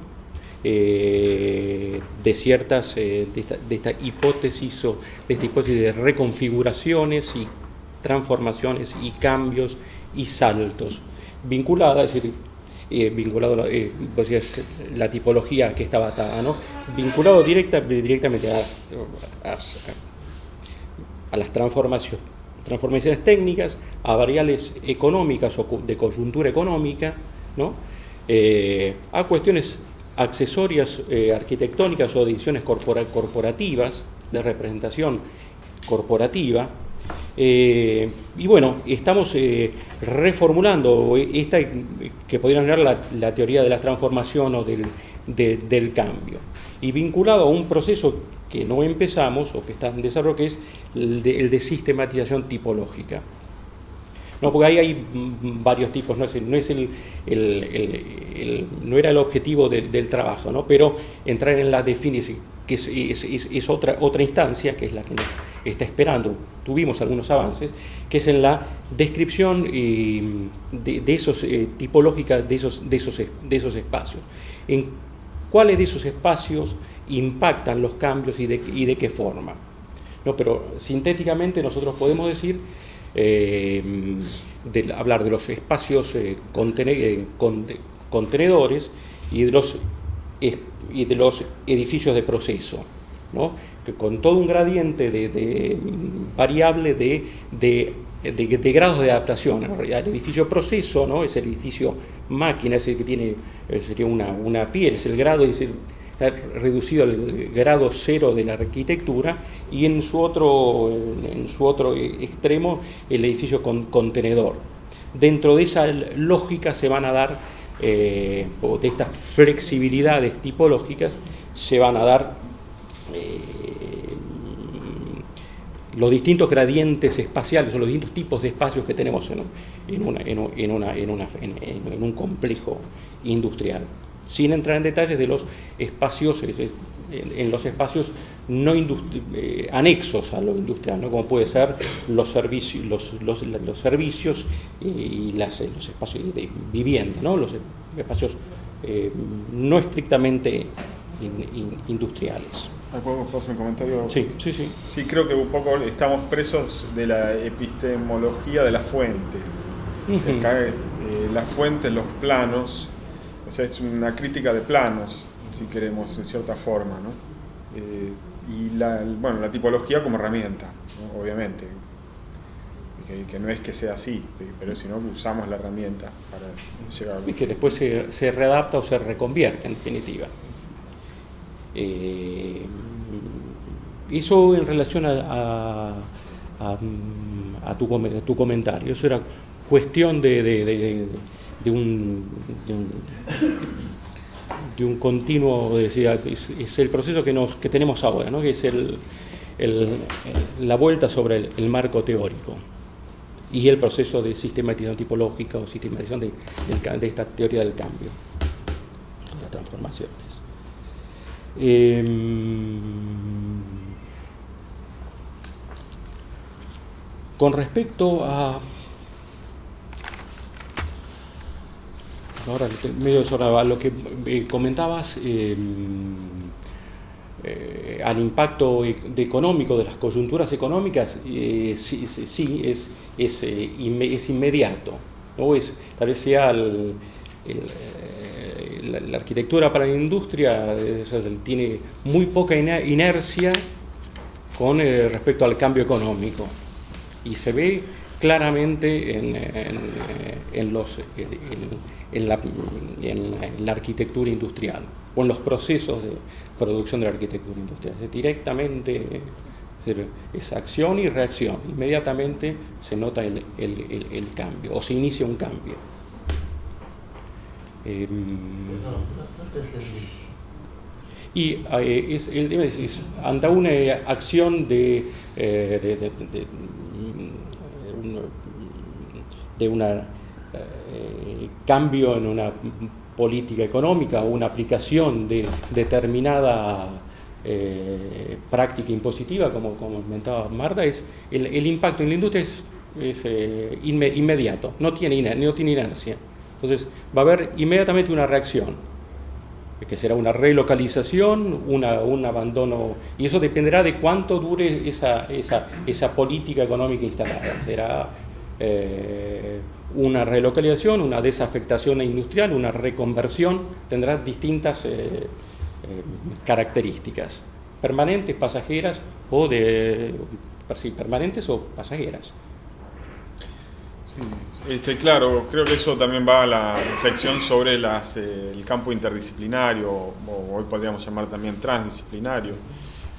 de ciertas, de esta hipótesis de reconfiguraciones y transformaciones y cambios y saltos, vinculada, es decir, vinculado la tipología que estaba atada, ¿no? Vinculado directamente a las transformaciones técnicas, a variables económicas o de coyuntura económica, ¿no? A cuestiones accesorias arquitectónicas o ediciones corporativas, de representación corporativa. Y bueno, estamos reformulando esta que podrían llamar la teoría de la transformación o del cambio, y vinculado a un proceso que no empezamos o que está en desarrollo, que es el de sistematización tipológica. No, porque ahí hay varios tipos, no era el objetivo del trabajo, ¿no? Pero entrar en la definición, que es otra instancia, que es la que nos está esperando. Tuvimos algunos avances, que es en la descripción de esos tipológicas de esos espacios. En cuáles de esos espacios impactan los cambios y de qué forma. No, pero sintéticamente nosotros podemos decir, hablar de los espacios contenedores y de los edificios de proceso, ¿no? Que con todo un gradiente variable de grados de adaptación. El edificio proceso, ¿no? Es el edificio máquina, es el que tiene, sería una piel, es el grado, está reducido al grado cero de la arquitectura, y en su otro extremo el edificio contenedor. Dentro de esa lógica se van a dar, o de estas flexibilidades tipológicas, se van a dar los distintos gradientes espaciales o los distintos tipos de espacios que tenemos en un complejo industrial, sin entrar en detalles de los espacios, en los espacios no anexos a lo industrial, ¿no? Como puede ser los servicios y los espacios de vivienda, ¿no? Los espacios no estrictamente industriales. ¿Puedo hacer un comentario? Sí. Sí, creo que un poco estamos presos de la epistemología de la fuente. Uh-huh. Acá, la fuente, los planos, o sea, es una crítica de planos, si queremos, en cierta forma, ¿no? Y la tipología como herramienta, ¿no? Obviamente, que no es que sea así, pero si no, usamos la herramienta para llegar a... Y que después se readapta o se reconvierte, en definitiva. Eso en relación a tu comentario. Eso era cuestión de un continuo, es el proceso que tenemos ahora, ¿no? Que es la vuelta sobre el marco teórico y el proceso de sistematización tipológica o sistematización de esta teoría del cambio, de las transformaciones. Con respecto a... Ahora medio sobre lo que comentabas, al impacto económico de las coyunturas económicas, sí es inmediato, ¿no? Tal vez sea la arquitectura para la industria tiene muy poca inercia con respecto al cambio económico, y se ve claramente en la arquitectura industrial o en los procesos de producción de la arquitectura industrial. Directamente es acción y reacción. Inmediatamente se nota el cambio o se inicia un cambio. Y el tema es ante una acción de un cambio en una política económica o una aplicación de determinada práctica impositiva, como comentaba Marta, el impacto en la industria es inmediato, no tiene inercia. Entonces va a haber inmediatamente una reacción, que será una relocalización, un abandono, y eso dependerá de cuánto dure esa política económica instalada. Será una relocalización, una desafectación industrial, una reconversión, tendrá distintas características, permanentes, pasajeras o permanentes o pasajeras. Claro, creo que eso también va a la reflexión sobre el campo interdisciplinario, o hoy podríamos llamar también transdisciplinario,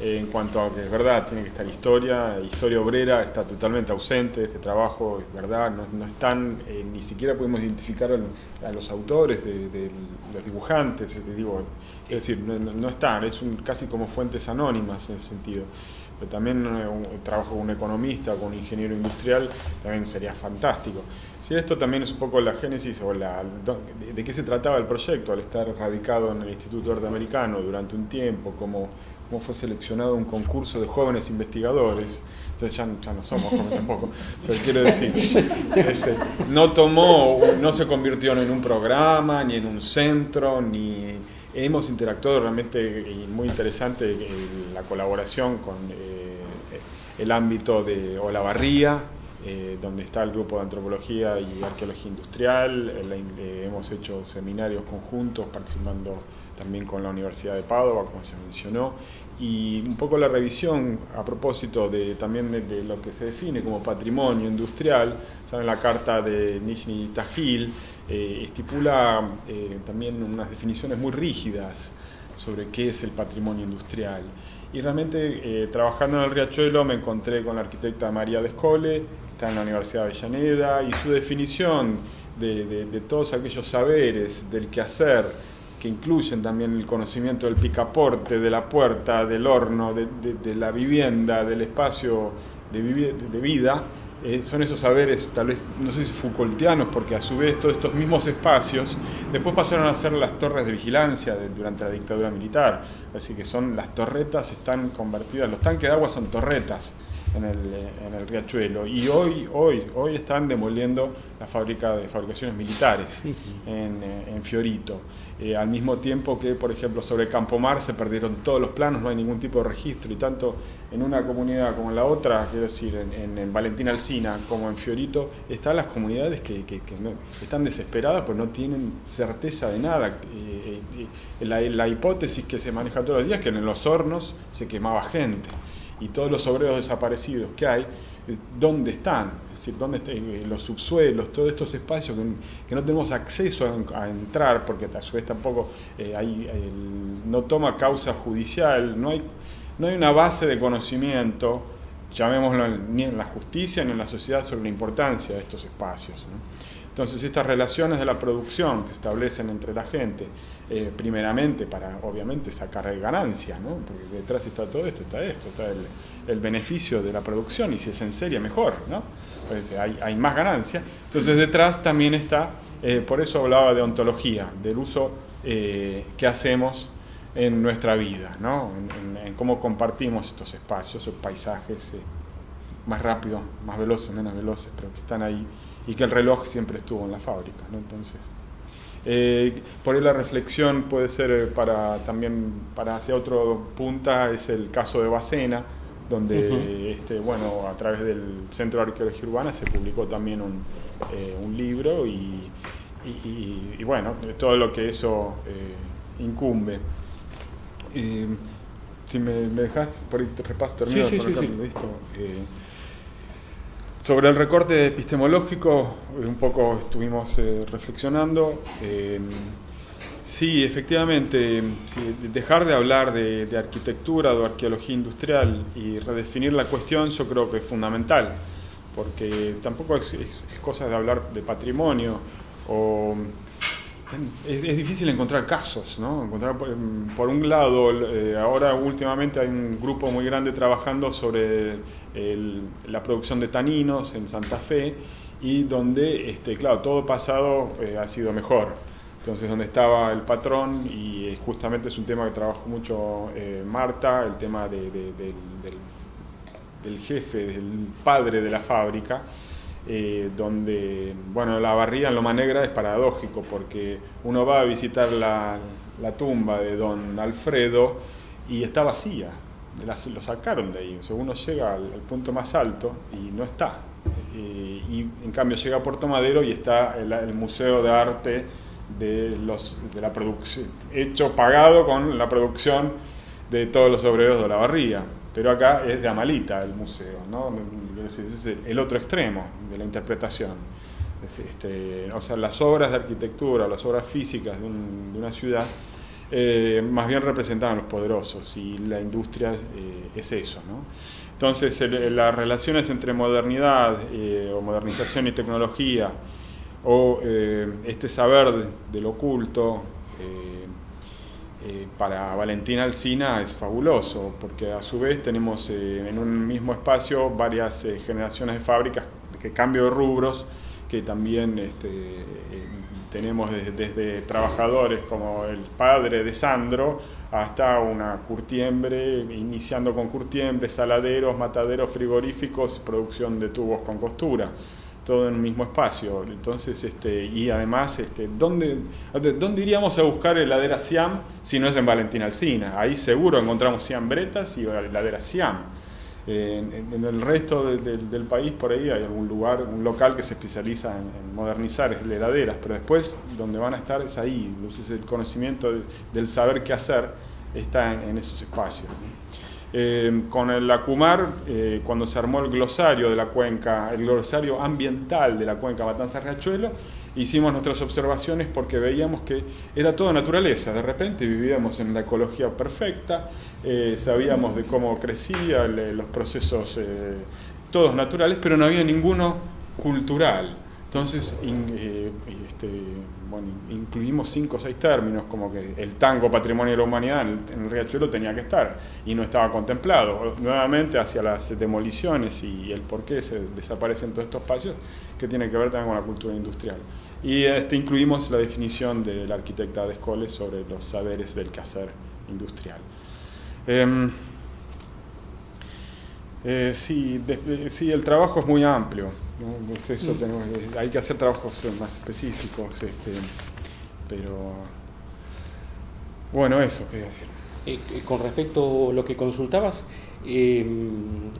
en cuanto a que es verdad, tiene que estar historia obrera está totalmente ausente de este trabajo, es verdad, no están, ni siquiera podemos identificar a los autores, de los dibujantes, es decir, no están, es casi como fuentes anónimas en ese sentido. Pero también un trabajo con un economista o con un ingeniero industrial también sería fantástico. Sí, esto también es un poco la génesis o de qué se trataba el proyecto al estar radicado en el Instituto Norteamericano durante un tiempo, cómo fue seleccionado un concurso de jóvenes investigadores. Entonces ya no somos jóvenes tampoco, pero quiero decir, no se convirtió en un programa, ni en un centro, ni... Hemos interactuado realmente, y muy interesante, la colaboración con el ámbito de Olavarría, donde está el grupo de antropología y arqueología industrial. Hemos hecho seminarios conjuntos, participando también con la Universidad de Padua, como se mencionó, y un poco la revisión a propósito también de lo que se define como patrimonio industrial. Saben, la carta de Nizhny Tagil estipula también unas definiciones muy rígidas sobre qué es el patrimonio industrial. Y realmente trabajando en el Riachuelo me encontré con la arquitecta María Descole, que está en la Universidad de Avellaneda, y su definición de todos aquellos saberes del quehacer, que incluyen también el conocimiento del picaporte, de la puerta, del horno, de la vivienda, del espacio de vida. Son esos saberes, tal vez, no sé si Foucaultianos, porque a su vez todos estos mismos espacios después pasaron a ser las torres de vigilancia durante la dictadura militar. Así que las torretas están convertidas, los tanques de agua son torretas en el Riachuelo, y hoy están demoliendo la fábrica de fabricaciones militares en Fiorito. Al mismo tiempo que, por ejemplo, sobre Campomar se perdieron todos los planos, no hay ningún tipo de registro, y tanto en una comunidad como en la otra, quiero decir, en Valentín Alsina como en Fiorito, están las comunidades que no, están desesperadas porque no tienen certeza de nada. La hipótesis que se maneja todos los días es que en los hornos se quemaba gente, y todos los obreros desaparecidos que hay, ¿dónde están? Es decir, ¿dónde están los subsuelos, todos estos espacios que no tenemos acceso a entrar, porque a su vez tampoco no toma causa judicial, no hay no hay una base de conocimiento, llamémoslo, ni en la justicia ni en la sociedad, sobre la importancia de estos espacios, ¿no? Entonces estas relaciones de la producción que establecen entre la gente, primeramente para obviamente sacar ganancia, ¿no? Porque detrás está todo esto, está el beneficio de la producción, y si es en serie mejor, ¿no? Pues hay más ganancia. Entonces detrás también está, por eso hablaba de ontología, del uso que hacemos en nuestra vida, ¿no? En cómo compartimos estos espacios, o paisajes más rápidos, más veloces, menos veloces, pero que están ahí, y que el reloj siempre estuvo en la fábrica, ¿no? Entonces, por ahí la reflexión puede ser también para hacia otro punta, es el caso de Bacena, donde bueno, a través del Centro de Arqueología Urbana se publicó también un libro, y bueno, todo lo que eso incumbe. Si me dejas por ahí repaso, termino sí, por acá, sí. listo. Sobre el recorte epistemológico, un poco estuvimos reflexionando. Sí, efectivamente, dejar de hablar de arquitectura o de arqueología industrial y redefinir la cuestión, yo creo que es fundamental, porque tampoco es cosa de hablar de patrimonio, o es difícil encontrar casos, ¿no? Encontrar, por un lado, ahora últimamente hay un grupo muy grande trabajando sobre la producción de taninos en Santa Fe, y donde, claro, todo pasado ha sido mejor. Entonces, donde estaba el patrón, y justamente es un tema que trabajó mucho Marta, el tema del jefe, del padre de la fábrica, donde, bueno, la barría en Loma Negra es paradójico, porque uno va a visitar la tumba de don Alfredo y está vacía, lo sacaron de ahí. O sea, uno llega al punto más alto y no está, y en cambio llega a Puerto Madero y está el Museo de Arte de la producción, pagado con la producción de todos los obreros de la barría. Pero acá es de Amalita el museo, ¿no? Es el otro extremo de la interpretación. O sea, las obras de arquitectura, las obras físicas de una ciudad, más bien representan a los poderosos, y la industria es eso, ¿no? Entonces, las relaciones entre modernidad o modernización y tecnología, o este saber del oculto, para Valentina Alsina es fabuloso, porque a su vez tenemos en un mismo espacio varias generaciones de fábricas, que cambio de rubros, que también tenemos desde trabajadores como el padre de Sandro, hasta una curtiembre, iniciando con curtiembre, saladeros, mataderos frigoríficos, producción de tubos con costura, todo en un mismo espacio. Entonces, y además, ¿dónde iríamos a buscar heladera Siam si no es en Valentina Alsina? Ahí seguro encontramos Siambretas y heladera Siam. En el resto del país, por ahí hay algún lugar, un local que se especializa en modernizar heladeras, pero después donde van a estar es ahí. Entonces el conocimiento del saber qué hacer está en esos espacios. Con el ACUMAR, cuando se armó el glosario de la cuenca, el glosario ambiental de la cuenca Matanza-Riachuelo, hicimos nuestras observaciones porque veíamos que era todo naturaleza. De repente vivíamos en la ecología perfecta, sabíamos de cómo crecía, los procesos todos naturales, pero no había ninguno cultural. Entonces, bueno, incluimos 5 o 6 términos, como que el tango patrimonio de la humanidad en el Riachuelo tenía que estar, y no estaba contemplado. Nuevamente, hacia las demoliciones y el por qué se desaparecen todos estos espacios, que tiene que ver también con la cultura industrial. Y incluimos la definición de la arquitecta Descoles sobre los saberes del quehacer industrial. Sí, el trabajo es muy amplio, ¿no? Eso hay que hacer trabajos más específicos, pero bueno, eso quería decir. Con respecto a lo que consultabas, el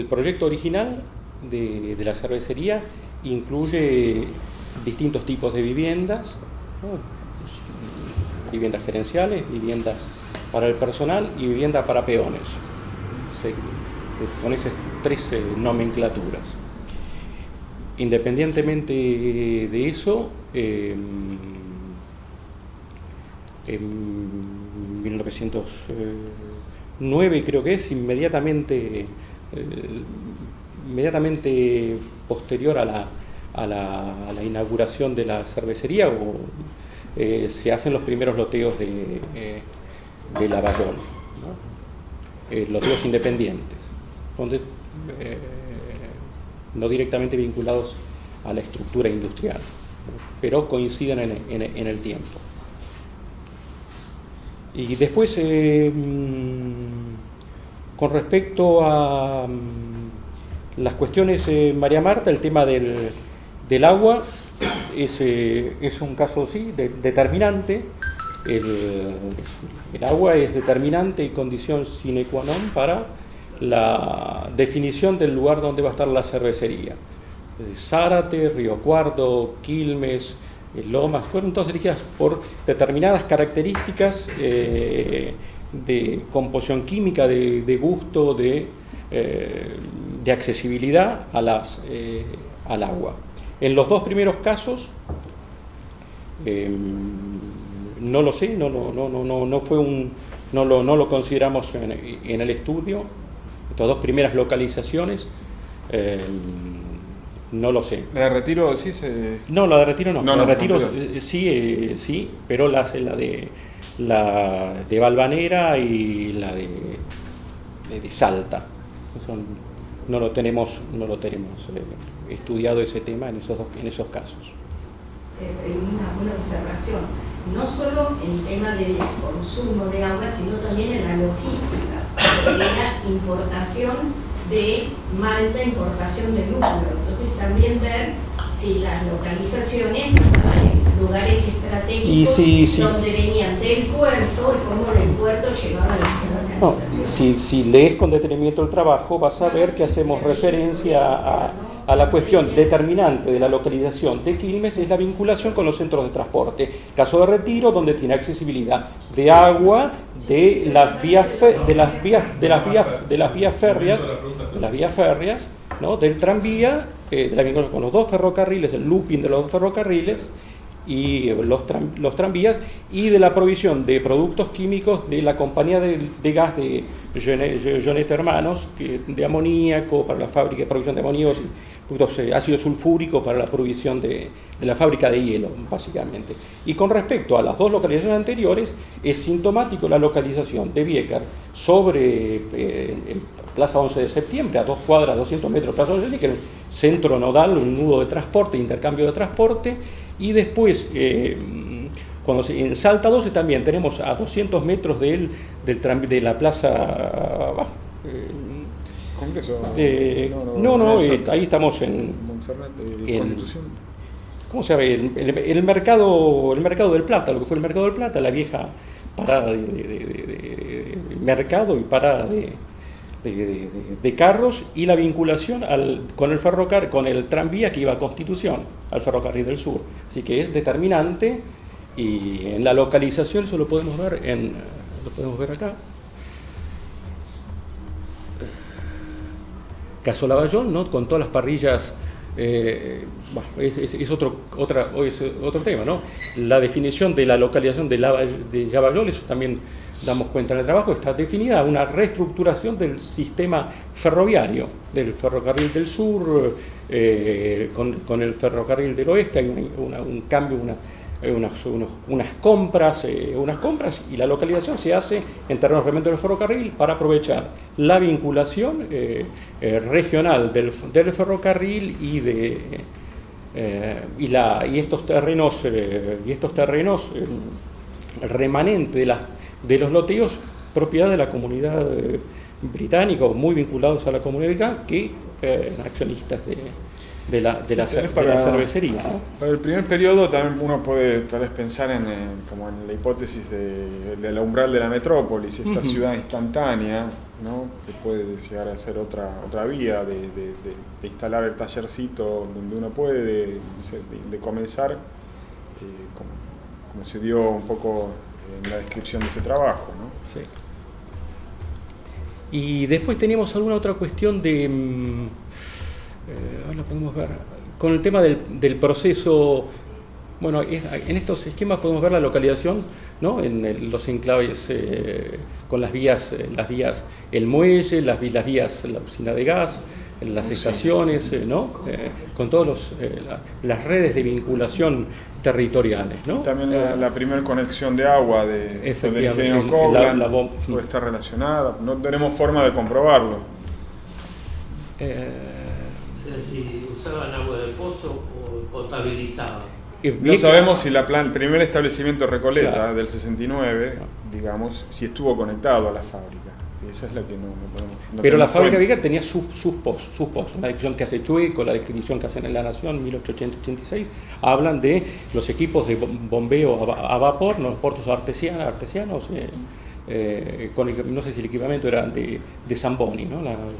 proyecto original de la cervecería incluye distintos tipos de viviendas, ¿no? Viviendas gerenciales, viviendas para el personal y viviendas para peones. Con esas 3 nomenclaturas. Independientemente de eso, en 1900 9 creo que es, inmediatamente posterior a la inauguración de la cervecería, se hacen los primeros loteos de Lavallol, ¿no? Loteos independientes, donde no directamente vinculados a la estructura industrial, ¿no? Pero coinciden en el tiempo. Y después, con respecto a las cuestiones, María Marta, el tema del agua es un caso, sí, determinante. El agua es determinante y condición sine qua non para la definición del lugar donde va a estar la cervecería. Zárate, Río Cuarto, Quilmes, Lomas, fueron todas elegidas por determinadas características de composición química, de gusto, de accesibilidad al agua. En los dos primeros casos, no lo sé, no lo consideramos en el estudio. Estas dos primeras localizaciones, no lo sé. ¿La de Retiro sí No, la de Retiro no. La de Retiro no. sí, pero la de Valvanera y la de Salta. No lo tenemos estudiado ese tema en esos casos. Una observación, no solo en tema de consumo de agua, sino también en la logística, de la importación de malta, importación de lúpulo. Entonces también ver si las localizaciones estaban en lugares estratégicos donde venían del puerto y cómo del puerto llevaban las localizaciones. Si lees con detenimiento el trabajo, vas a ver que hacemos referencia a la cuestión determinante de la localización de Quilmes es la vinculación con los centros de transporte. Caso de Retiro, donde tiene accesibilidad de agua, de las vías férreas, ¿no? Del tranvía, de la vinculación con los dos ferrocarriles, el looping de los dos ferrocarriles y los tranvías, y de la provisión de productos químicos de la compañía de gas de Jonet Hermanos, de amoníaco para la fábrica de producción de amoníacos, productos ácido sulfúrico para la provisión de la fábrica de hielo, básicamente. Y con respecto a las dos localizaciones anteriores, es sintomático la localización de Biecar sobre Plaza 11 de Septiembre, a 2 cuadras, 200 metros de Plaza 11 de Septiembre, que era un centro nodal, un nudo de transporte, intercambio de transporte, y después, en Salta 12 también tenemos a 200 metros de la Plaza... Congreso. Ahí estamos en Constitución. ¿Cómo se llama? El mercado del Plata, lo que fue el mercado del Plata, la vieja parada de mercado y parada de carros, y la vinculación con el ferrocarril, con el tranvía que iba a Constitución, al ferrocarril del sur. Así que es determinante, y en la localización eso lo podemos ver acá. Caso Lavallol, ¿no? Con todas las parrillas, es otro tema, ¿no? La definición de la localización de Lavallol, eso también damos cuenta en el trabajo, está definida una reestructuración del sistema ferroviario, del ferrocarril del sur, con el ferrocarril del oeste. Hay un cambio, unas compras, y la localización se hace en terrenos realmente del ferrocarril para aprovechar la vinculación regional del ferrocarril y estos terrenos remanentes de los loteos, propiedad de la comunidad británica, o muy vinculados a la comunidad británica, que accionistas de la cervecería, ¿no? Para el primer periodo también uno puede tal vez pensar como en la hipótesis del umbral de la metrópolis, esta ciudad instantánea, ¿no? Que puede llegar a ser otra vía de instalar el tallercito donde uno puede de comenzar, como se dio un poco en la descripción de ese trabajo, ¿no? Sí. Y después tenemos alguna otra cuestión ahora podemos ver, con el tema del proceso. Bueno, en estos esquemas podemos ver la localización, ¿no? En los enclaves con las vías, el muelle, las vías, la usina de gas, las estaciones, ¿no? Con todas las redes de vinculación territoriales, ¿no? También la primera conexión de agua del ingeniero Coglan puede estar relacionada, no tenemos forma de comprobarlo. O sea, si usaban agua del pozo o potabilizaban. No sabemos si el primer establecimiento Recoleta, claro, del 69, digamos, si estuvo conectado a la fábrica. Esa es la que no podemos. Pero la fábrica Beeker tenía sus pozos. La descripción que hace Chueco, la descripción que hacen en La Nación, 1886, hablan de los equipos de bombeo a vapor, los puertos artesianos, no sé si el equipamiento era de Zamboni, ¿no?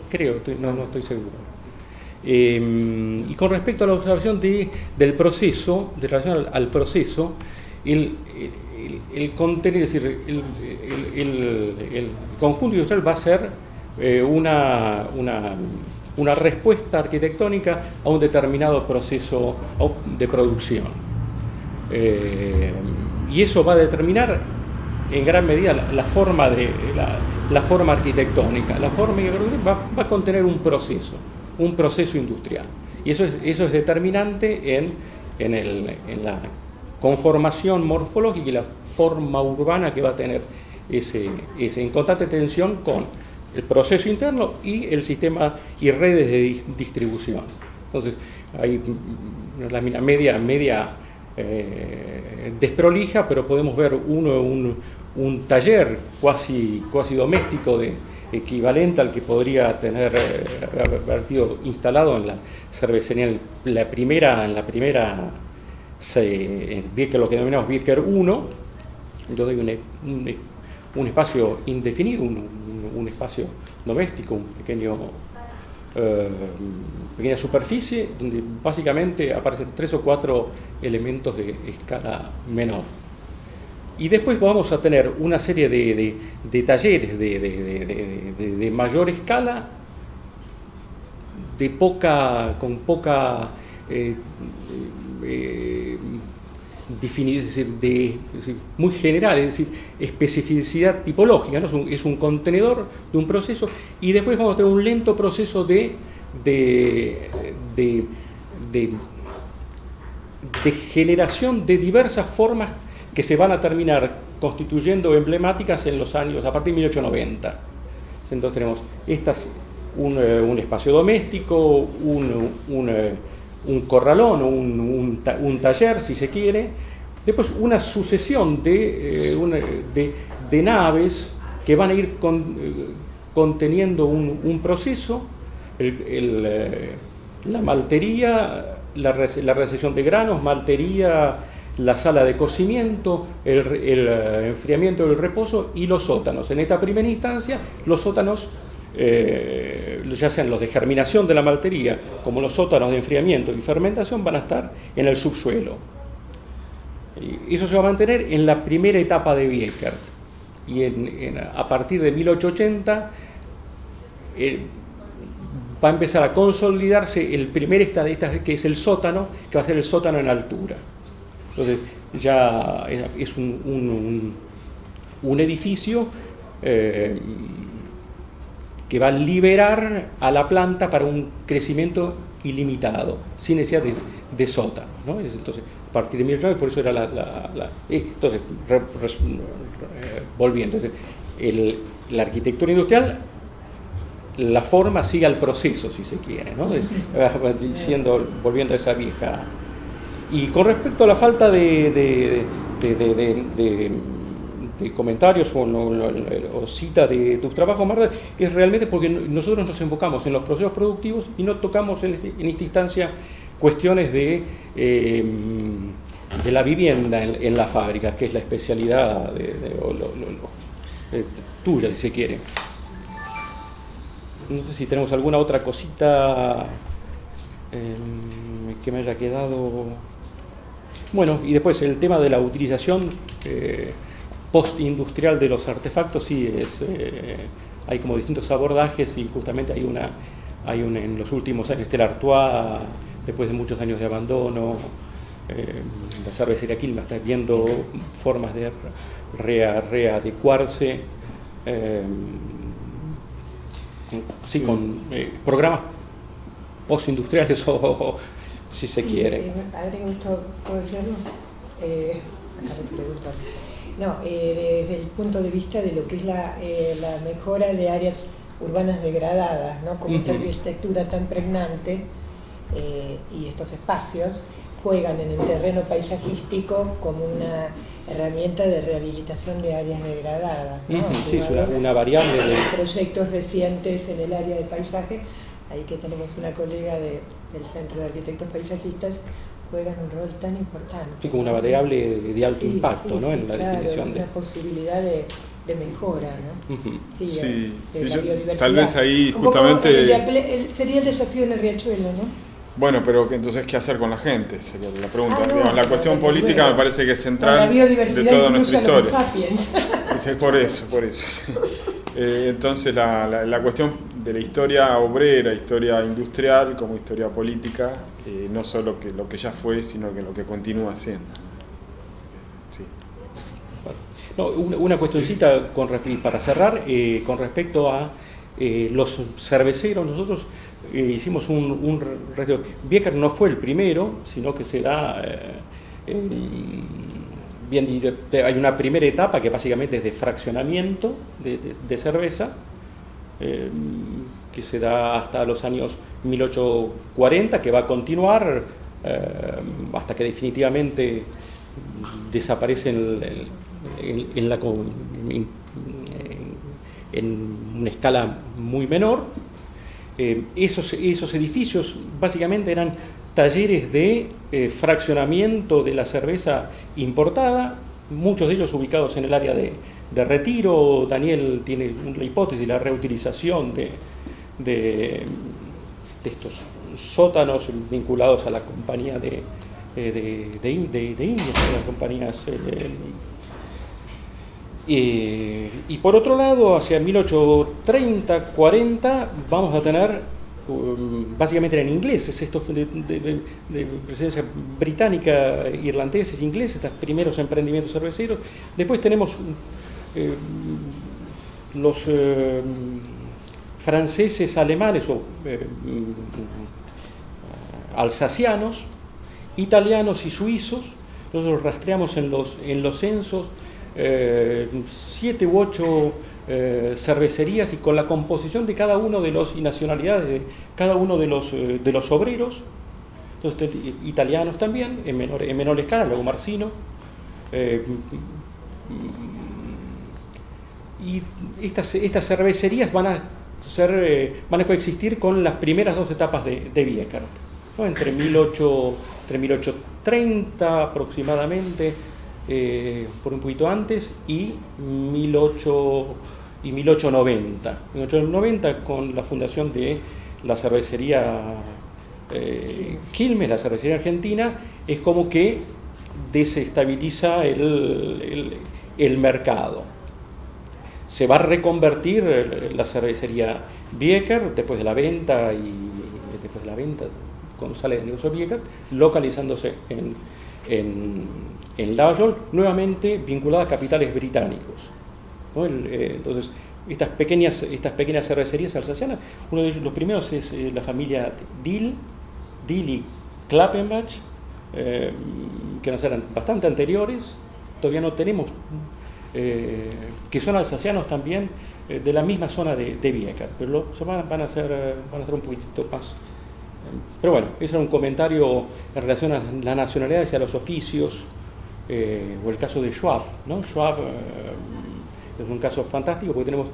Creo, no estoy seguro. Y con respecto a la observación del proceso, de relación al proceso, el contenido, es decir, el conjunto industrial va a ser una respuesta arquitectónica a un determinado proceso de producción. Y eso va a determinar en gran medida la forma arquitectónica. La forma arquitectónica va a contener un proceso industrial. Y eso es determinante en la conformación morfológica y la forma urbana que va a tener ese en constante tensión con el proceso interno y el sistema y redes de distribución. Entonces, hay una lámina media desprolija, pero podemos ver un taller cuasi doméstico equivalente al que podría haber sido instalado en la cervecería en la primera lo que denominamos Beeker 1, donde hay un espacio indefinido, un espacio doméstico, pequeña superficie, donde básicamente aparecen 3 o 4 elementos de escala menor. Y después vamos a tener una serie de talleres de mayor escala, con poca definición, muy general, es decir, especificidad tipológica, ¿no? Es un contenedor de un proceso, y después vamos a tener un lento proceso de generación de diversas formas que se van a terminar constituyendo emblemáticas en los años, a partir de 1890. Entonces tenemos un espacio doméstico, un corralón o un taller, si se quiere. Después una sucesión de naves que van a ir conteniendo un proceso, la maltería, la recepción de granos, maltería, la sala de cocimiento, el enfriamiento del reposo y los sótanos. En esta primera instancia, los sótanos, ya sean los de germinación de la maltería como los sótanos de enfriamiento y fermentación, van a estar en el subsuelo. Y eso se va a mantener en la primera etapa de Beeker. Y a partir de 1880 va a empezar a consolidarse el primer estadio, que es el sótano, que va a ser el sótano en altura. Entonces ya es un edificio que va a liberar a la planta para un crecimiento ilimitado, sin necesidad de sótano, ¿no? Entonces, a partir de 1800, por eso era entonces, volviendo, la arquitectura industrial, la forma sigue al proceso, si se quiere, ¿no? Volviendo a esa vieja. Y con respecto a la falta de comentarios o cita de tus trabajos, Marta, es realmente porque nosotros nos enfocamos en los procesos productivos y no tocamos en esta instancia cuestiones de la vivienda en la fábrica, que es la especialidad tuya, si se quiere. No sé si tenemos alguna otra cosita que me haya quedado. Bueno, y después el tema de la utilización postindustrial de los artefactos, sí, hay como distintos abordajes, y justamente hay en los últimos años, Stella Artois, después de muchos años de abandono, La cervecería Quilmes está viendo formas de readecuarse, sí, con programas postindustriales o si se quiere. ¿Alguien gustó puedo decirlo? No, desde el punto de vista de lo que es la mejora de áreas urbanas degradadas, ¿no? Como esta arquitectura tan pregnante y estos espacios juegan en el terreno paisajístico como una herramienta de rehabilitación de áreas degradadas, ¿no? Sí, es una variable de proyectos recientes en el área de paisaje. Ahí que tenemos una colega del Centro de Arquitectos Paisajistas, juegan un rol tan importante. Sí, como una variable de alto impacto, ¿no? En la definición de una posibilidad de mejora, ¿no? Sí, la biodiversidad. Tal vez ahí un poco justamente sería el desafío en el Riachuelo, ¿no? Bueno, pero entonces, ¿qué hacer con la gente? Sería la pregunta. Digamos, la cuestión política me parece que es central de toda nuestra historia. Sí, por eso. Entonces, la cuestión de la historia obrera, historia industrial, como historia política, no solo que lo que ya fue, sino que lo que continúa siendo. Sí. No, una cuestioncita para cerrar, con respecto a los cerveceros. Nosotros hicimos un reto. Bieker no fue el primero, sino que se da hay una primera etapa que básicamente es de fraccionamiento de cerveza, que se da hasta los años 1840, que va a continuar hasta que definitivamente desaparece en una escala muy menor. Esos edificios básicamente eran talleres de fraccionamiento de la cerveza importada, muchos de ellos ubicados en el área de Retiro. Daniel tiene la hipótesis de la reutilización de estos sótanos vinculados a la compañía de Indias, a las compañías. Y por otro lado, hacia 1830-40 vamos a tener, básicamente en inglés, es esto de presencia británica, irlandeses, ingleses, estos primeros emprendimientos cerveceros. Después tenemos los franceses, alemanes o alsacianos, italianos y suizos. Nosotros rastreamos en los censos 7 u 8 cervecerías, y con la composición de cada uno de los y nacionalidades de cada uno de los obreros. Entonces, italianos también en menor escala, luego Marcino, y estas cervecerías van a coexistir con las primeras dos etapas de Biekert, ¿no? Entre 1830 aproximadamente, por un poquito antes, y 1890. 1890, con la fundación de la cervecería Quilmes, la cervecería argentina, es como que desestabiliza el mercado. Se va a reconvertir la cervecería Biekert después de la venta, cuando sale del negocio Biekert, localizándose en Lavallol, nuevamente vinculada a capitales británicos, ¿no? Entonces, estas pequeñas cervecerías alsacianas, uno de ellos, los primeros, es la familia Dill y Klappenbach, que nos eran bastante anteriores. Todavía no tenemos, que son alsacianos también, de la misma zona de Biekert, pero van a ser un poquitito más. Pero bueno, ese era un comentario en relación a la nacionalidad y a los oficios, o el caso de Schwab, ¿no? Schwab es un caso fantástico porque tenemos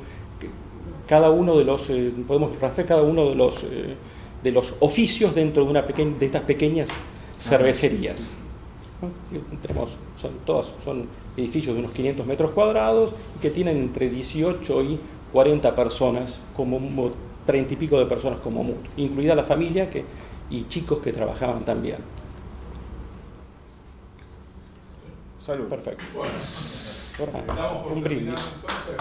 cada uno de los, podemos rastrear cada uno de los oficios dentro de estas pequeñas cervecerías, ¿no? Son edificios de unos 500 metros cuadrados y que tienen entre 18 y 40 personas, como 30 y pico de personas como mucho, incluida la familia y chicos que trabajaban también. Salud. Perfecto. Bueno, Un brindis. Entonces,